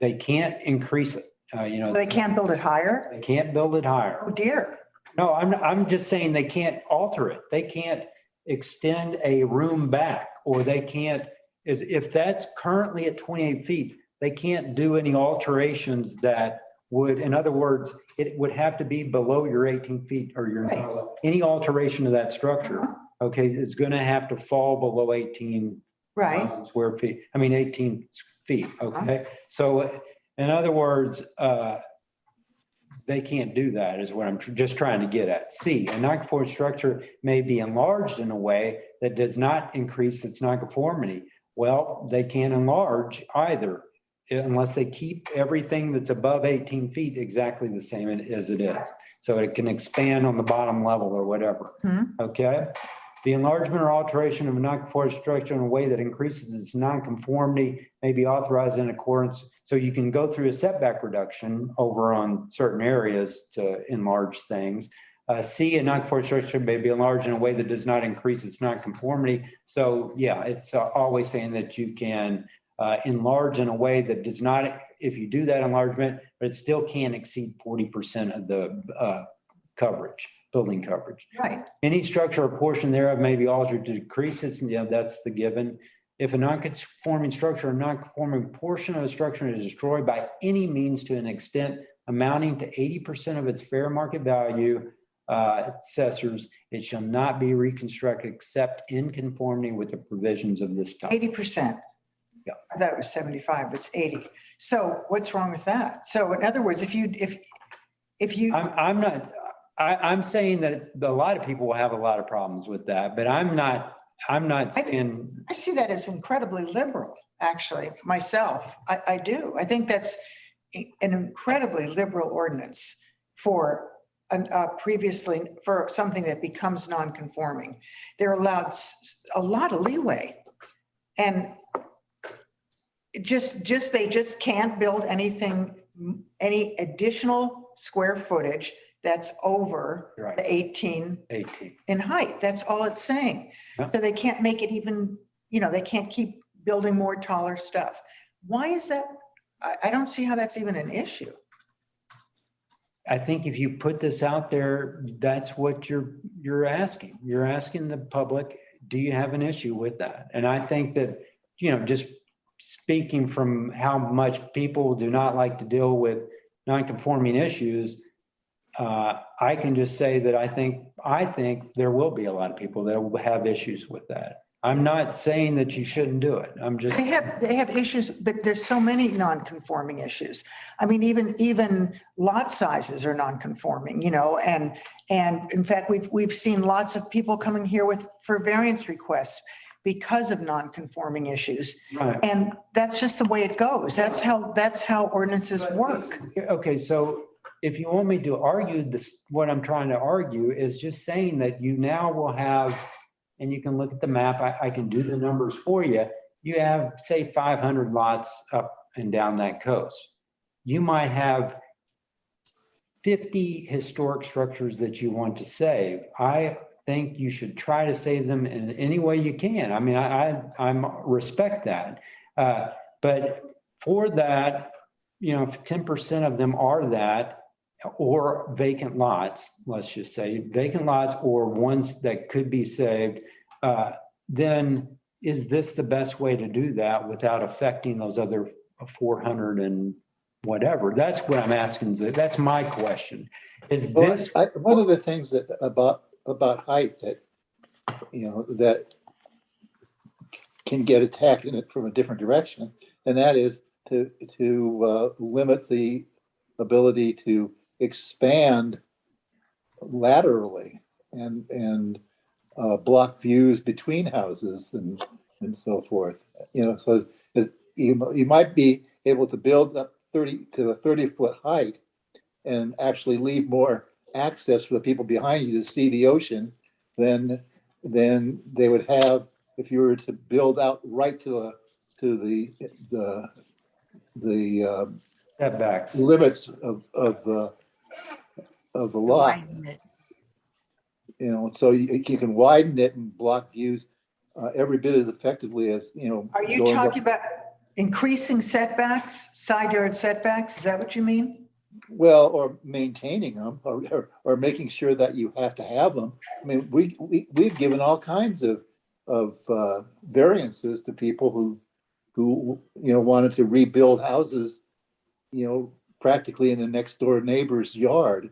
they can't increase it. They can't build it higher? They can't build it higher. Oh, dear. No, I'm just saying they can't alter it. They can't extend a room back, or they can't, if that's currently at 28 feet, they can't do any alterations that would, in other words, it would have to be below your 18 feet or your, Right. any alteration of that structure. Okay, it's going to have to fall below 18 Right. square feet. 18 feet. Okay. So in other words, they can't do that is what I'm just trying to get at. C, a non-conforming structure may be enlarged in a way that does not increase its non-conformity. Well, they can't enlarge either unless they keep everything that's above 18 feet exactly the same as it is. So it can expand on the bottom level or whatever. Okay. The enlargement or alteration of a non-conforming structure in a way that increases its non-conformity may be authorized in accordance. So you can go through a setback reduction over on certain areas to enlarge things. C, a non-conforming structure may be enlarged in a way that does not increase its non-conformity. So yeah, it's always saying that you can enlarge in a way that does not, if you do that enlargement, but it still can't exceed 40% of the coverage, building coverage. Right. Any structure or portion thereof may be altered to decrease its, that's the given. If a non-conforming structure or non-conforming portion of a structure is destroyed by any means to an extent amounting to 80% of its fair market value, assessors, it shall not be reconstructed except in conformity with the provisions of this type. 80%. Yeah. I thought it was 75, but it's 80. So what's wrong with that? So in other words, if you. I'm saying that a lot of people will have a lot of problems with that, but I'm not saying. I see that as incredibly liberal, actually, myself. I do. I think that's an incredibly liberal ordinance for for something that becomes non-conforming. They're allowed a lot of leeway. And they just can't build anything, any additional square footage that's over Right. the 18 18. in height. That's all it's saying. Yeah. So they can't make it even, they can't keep building more taller stuff. Why is that? I don't see how that's even an issue. I think if you put this out there, that's what you're asking. You're asking the public, do you have an issue with that? And I think that, just speaking from how much people do not like to deal with non-conforming issues, I can just say that I think there will be a lot of people that will have issues with that. I'm not saying that you shouldn't do it. I'm just. They have issues, but there's so many non-conforming issues. I mean, even lot sizes are non-conforming, you know, and in fact, we've seen lots of people coming here for variance requests because of non-conforming issues. Right. And that's just the way it goes. That's how ordinances work. Okay, so if you want me to argue this, what I'm trying to argue is just saying that you now will have, and you can look at the map, I can do the numbers for you. You have, say, 500 lots up and down that coast. You might have 50 historic structures that you want to save. I think you should try to save them in any way you can. I mean, I respect that. But for that, you know, if 10% of them are that, or vacant lots, let's just say vacant lots or ones that could be saved, then is this the best way to do that without affecting those other 400 and whatever? That's what I'm asking. That's my question. Is this One of the things that about height that, you know, that can get attacked in it from a different direction, and that is to limit the ability to expand laterally and block views between houses and so forth. You know, so you might be able to build up 30-foot height and actually leave more access for the people behind you to see the ocean than they would have if you were to build out right to the setbacks? limits of the lot. Widen it. You know, so you can widen it and block views every bit as effectively as, you know. Are you going up- talking about increasing setbacks, side yard setbacks? Is that what you mean? Well, or maintaining them, or making sure that you have to have them. I mean, we've given all kinds of variances to people who you know wanted to rebuild houses, you know, practically in the next door neighbor's yard,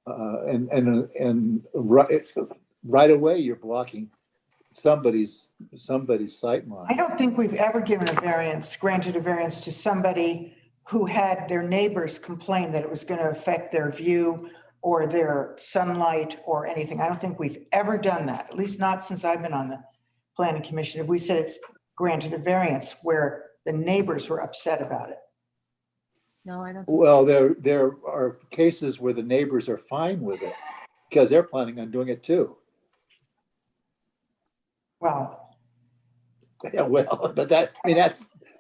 and right away you're blocking somebody's sight line. I don't think we've ever granted a variance to somebody who had their neighbors complain that it was going to affect their view or their sunlight or anything. I don't think we've ever done that, at least not since I've been on the planning commission. If we said it's granted a variance where the neighbors were upset about it. No, I don't. Well, there are cases where the neighbors are fine with it because they're planning on doing it too. Well, Yeah, well, but that's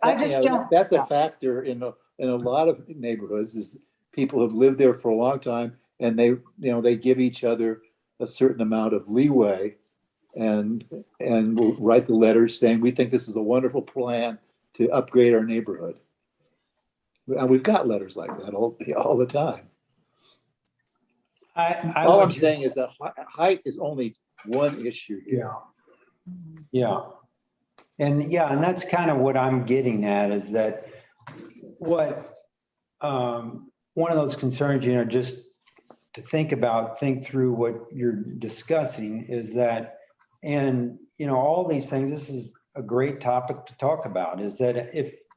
I just don't. That's a factor in a lot of neighborhoods is people have lived there for a long time and they give each other a certain amount of leeway and will write the letters saying, we think this is a wonderful plan to upgrade our neighborhood. And we've got letters like that all the time. All I'm saying is that height is only one issue here. Yeah. And that's kind of what I'm getting at is that what one of those concerns, you know, just to think through what you're discussing is that, and, you know, all these things, this is a great topic to talk about, is that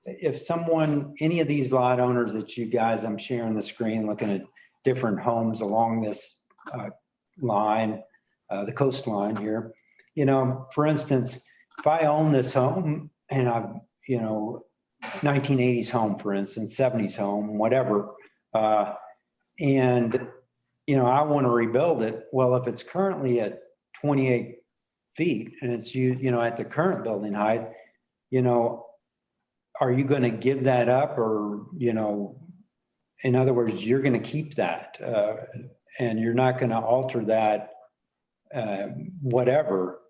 if someone, any of these lot owners that you guys, I'm sharing the screen, looking at different homes along this line, the coastline here, you know, for instance, if I own this home and I've, you know, 1980s home, for instance, 70s home, whatever, and, you know, I want to rebuild it. Well, if it's currently at 28 feet and it's, you know, at the current building height, you know, are you going to give that up or, you know, in other words, you're going to keep that and you're not going to alter that, whatever,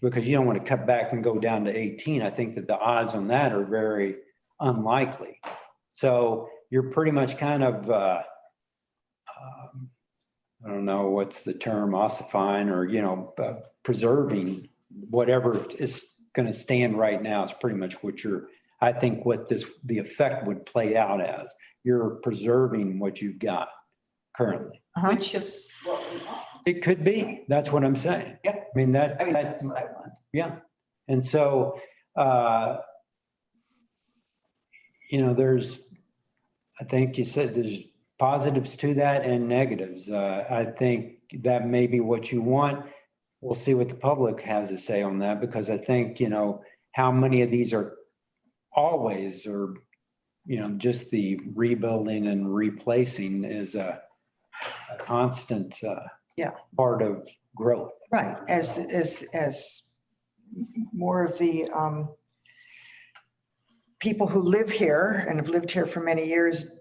because you don't want to cut back and go down to 18. I think that the odds on that are very unlikely. So you're pretty much kind of, I don't know, what's the term, ossifying or, you know, preserving whatever is going to stand right now is pretty much what I think what the effect would play out as. You're preserving what you've got currently. Which is what we want. It could be. That's what I'm saying. Yeah. I mean, That's what I want. yeah. And so, I think you said there's positives to that and negatives. I think that may be what you want. We'll see what the public has to say on that, because I think, how many of these are always, or, just the rebuilding and replacing is a constant part of growth. Right, as more of the people who live here and have lived here for many years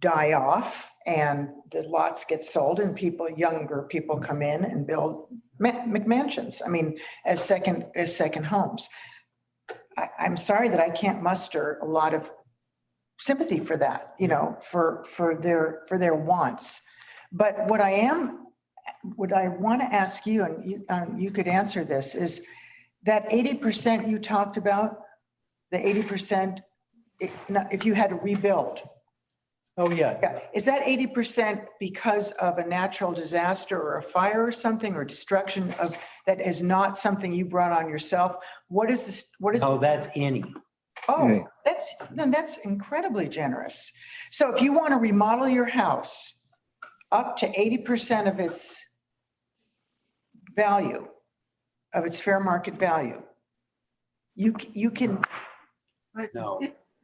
die off, and the lots get sold, and younger people come in and build McMansions. I mean, as second homes. I'm sorry that I can't muster a lot of sympathy for that, for their wants. But what I want to ask you, and you could answer this, is that 80% you talked about, the 80%, if you had to rebuild. Oh, yeah. Yeah. Is that 80% because of a natural disaster or a fire or something, or destruction that is not something you brought on yourself? What is this? Oh, that's any. Oh, that's incredibly generous. So if you want to remodel your house up to 80% of its value, of its fair market value, you can. No.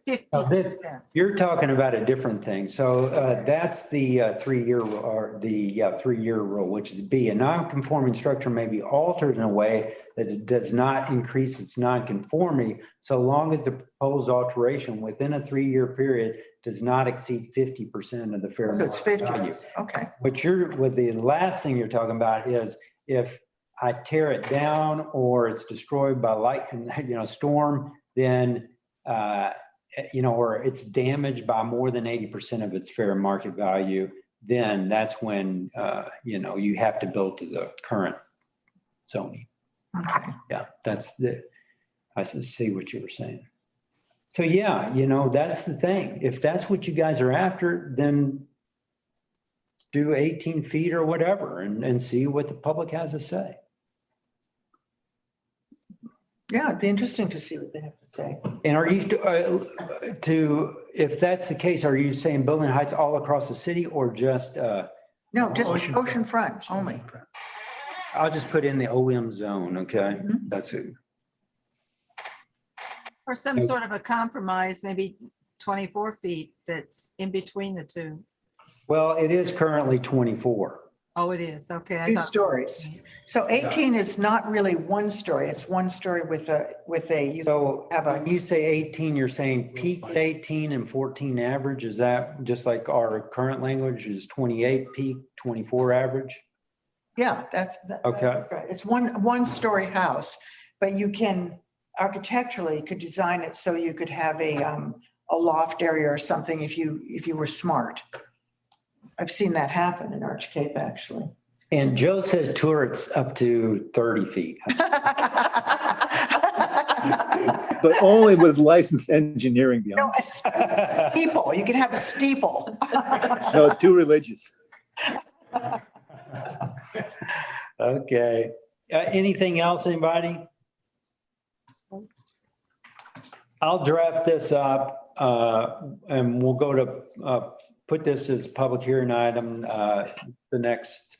50%. You're talking about a different thing. So that's the 3-year or the 3-year rule, which is B. A non-conforming structure may be altered in a way that it does not increase its non-conformity, so long as the proposed alteration within a 3-year period does not exceed 50% of the fair So it's market 50. value. Okay. What the last thing you're talking about is if I tear it down or it's destroyed by lightning, storm, then or it's damaged by more than 80% of its fair market value, then that's when, you have to build to the current zoning. Okay. Yeah, I see what you were saying. So yeah, that's the thing. If that's what you guys are after, then do 18 feet or whatever and see what the public has to say. Yeah, it'd be interesting to see what they have to say. And are you, if that's the case, are you saying building heights all across the city or just? No, just oceanfront only. I'll just put in the OM zone, okay? That's it. Or some sort of a compromise, maybe 24 feet that's in between the two. Well, it is currently 24. Oh, it is. Okay. I 2 thought- stories. So 18 is not really 1 story. It's 1 story with a. So when you say 18, you're saying peak 18 and 14 average. Is that just like our current language is 28 peak, 24 average? Yeah, that's Okay. right. It's one story house, but you can architecturally could design it so you could have a loft area or something if you were smart. I've seen that happen in Arch Cape, actually. And Joe says turrets up to 30 feet. But only with licensed engineering No, beyond. a steeple. You can have a steeple. No, too religious. Okay. Anything else, anybody? I'll draft this up and we'll go to put this as a public hearing item the next,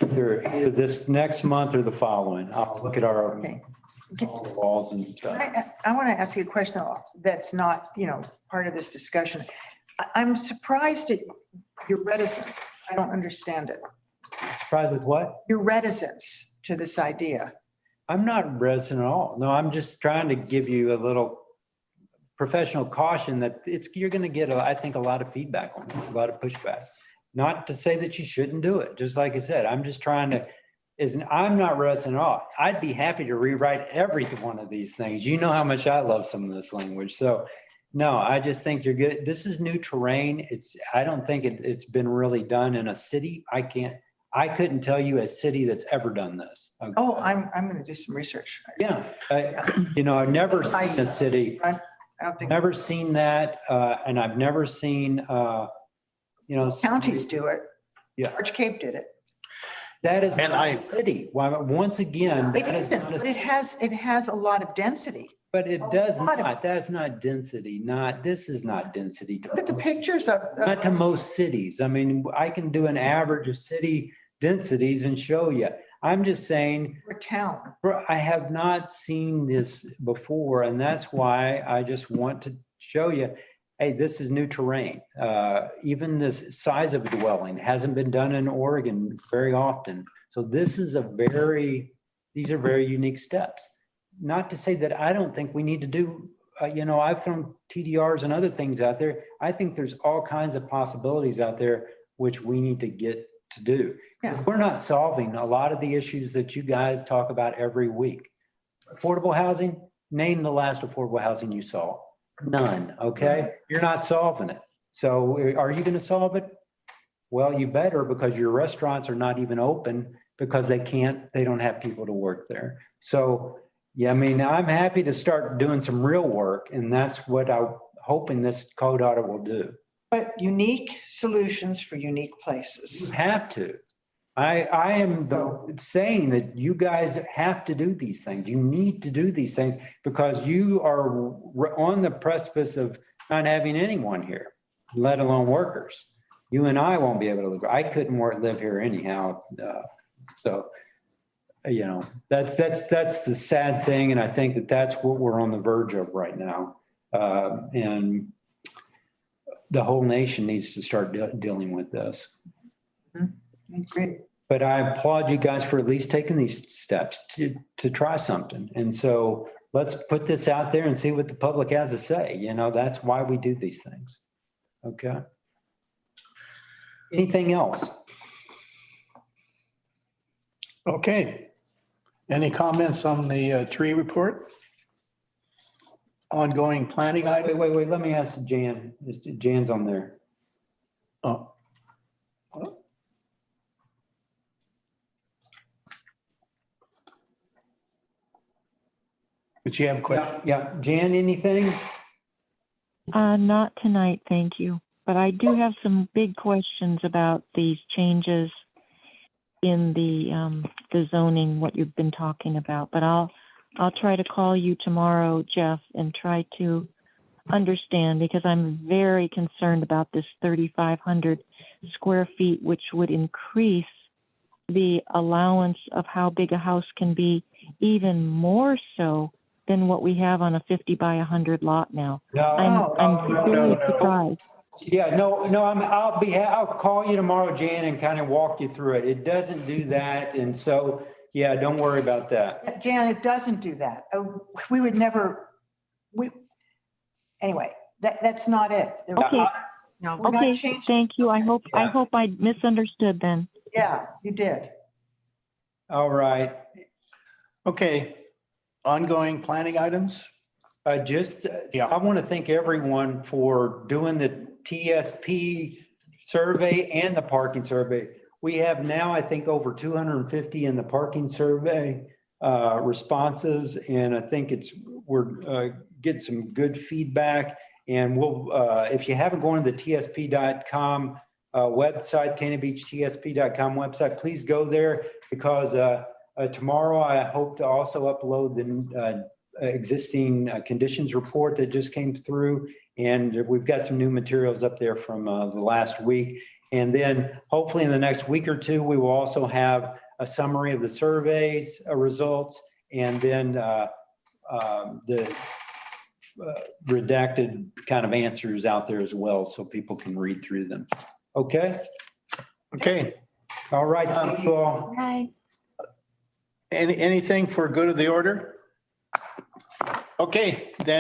either this next month or the following. I'll look at our Okay. walls and stuff. I want to ask you a question that's not, part of this discussion. I'm surprised at your reticence. I don't understand it. Surprised with what? Your reticence to this idea. I'm not reticent at all. No, I'm just trying to give you a little professional caution that you're going to get, I think, a lot of feedback on this, a lot of pushback. Not to say that you shouldn't do it. Just like I said, I'm just trying to, I'm not reticent at all. I'd be happy to rewrite every one of these things. You know how much I love some of this language. So no, I just think you're good. This is new terrain. I don't think it's been really done in a city. I couldn't tell you a city that's ever done this. Okay? Oh, I'm going to do some research. Yeah, I've never seen a city, I don't think never seen that, and I've never seen, counties do it. Yeah. Arch Cape did it. That is And not I- a city. Why, once again, It that is isn't, not a but it has a lot of density. But it does lot of- not, that's not density, this is not density. Look at the pictures of, Not to most cities. I mean, I can do an average of city densities and show you. I'm just saying, a town. I have not seen this before, and that's why I just want to show you, hey, this is new terrain. Even this size of a dwelling hasn't been done in Oregon very often. So this is these are very unique steps. Not to say that I don't think we need to do, I've thrown TDRs and other things out there. I think there's all kinds of possibilities out there which we need to get to do. Yeah. We're not solving a lot of the issues that you guys talk about every week. Affordable housing, name the last affordable housing you saw. None, okay? You're not solving it. So are you going to solve it? Well, you better, because your restaurants are not even open because they don't have people to work there. So, yeah, I mean, I'm happy to start doing some real work, and that's what I'm hoping this code audit will do. But unique solutions for unique You places. have to. I am saying that you guys have to do these things. You need to do these things because you are on the precipice of not having anyone here, let alone workers. You and I won't be able to live. I couldn't live here anyhow. That's the sad thing. And I think that that's what we're on the verge of right now. And the whole nation needs to start dealing with this. Great. But I applaud you guys for at least taking these steps to try something. And so let's put this out there and see what the public has to say. That's why we do these things. Okay. Anything else? Okay. Any comments on the tree report? Ongoing planning item? Wait, let me ask Jan. Jan's on there. Oh. But you have a question? Yeah, Jan, anything? Not tonight, thank you. But I do have some big questions about these changes in the zoning, what you've been talking about. But I'll try to call you tomorrow, Jeff, and try to understand, because I'm very concerned about this 3,500 square feet, which would increase the allowance of how big a house can be even more so than what we have on a 50 by 100 lot now. I'm very surprised. Yeah, no, I'll call you tomorrow, Jan, and kind of walk you through it. It doesn't do that. And so, yeah, don't worry about that. Jan, it doesn't do that. We would never, anyway, that's not it. Okay. No, we're not Okay, changing. thank you. I hope I misunderstood then. Yeah, you did. All right. Okay. Ongoing planning items? I want to thank everyone for doing the TSP survey and the parking survey. We have now, I think, over 250 in the parking survey responses, and I think we're getting some good feedback. And we'll, if you haven't gone to the TSP.com website, CanonBeachTSP.com website, please go there, because tomorrow I hope to also upload the existing conditions report that just came through. And we've got some new materials up there from the last week. And then hopefully in the next week or two, we will also have a summary of the surveys results, and then the redacted kind of answers out there as well, so people can read through them. Okay. Okay. All right. Thank you all. Bye. Anything for good of the order? Okay, then.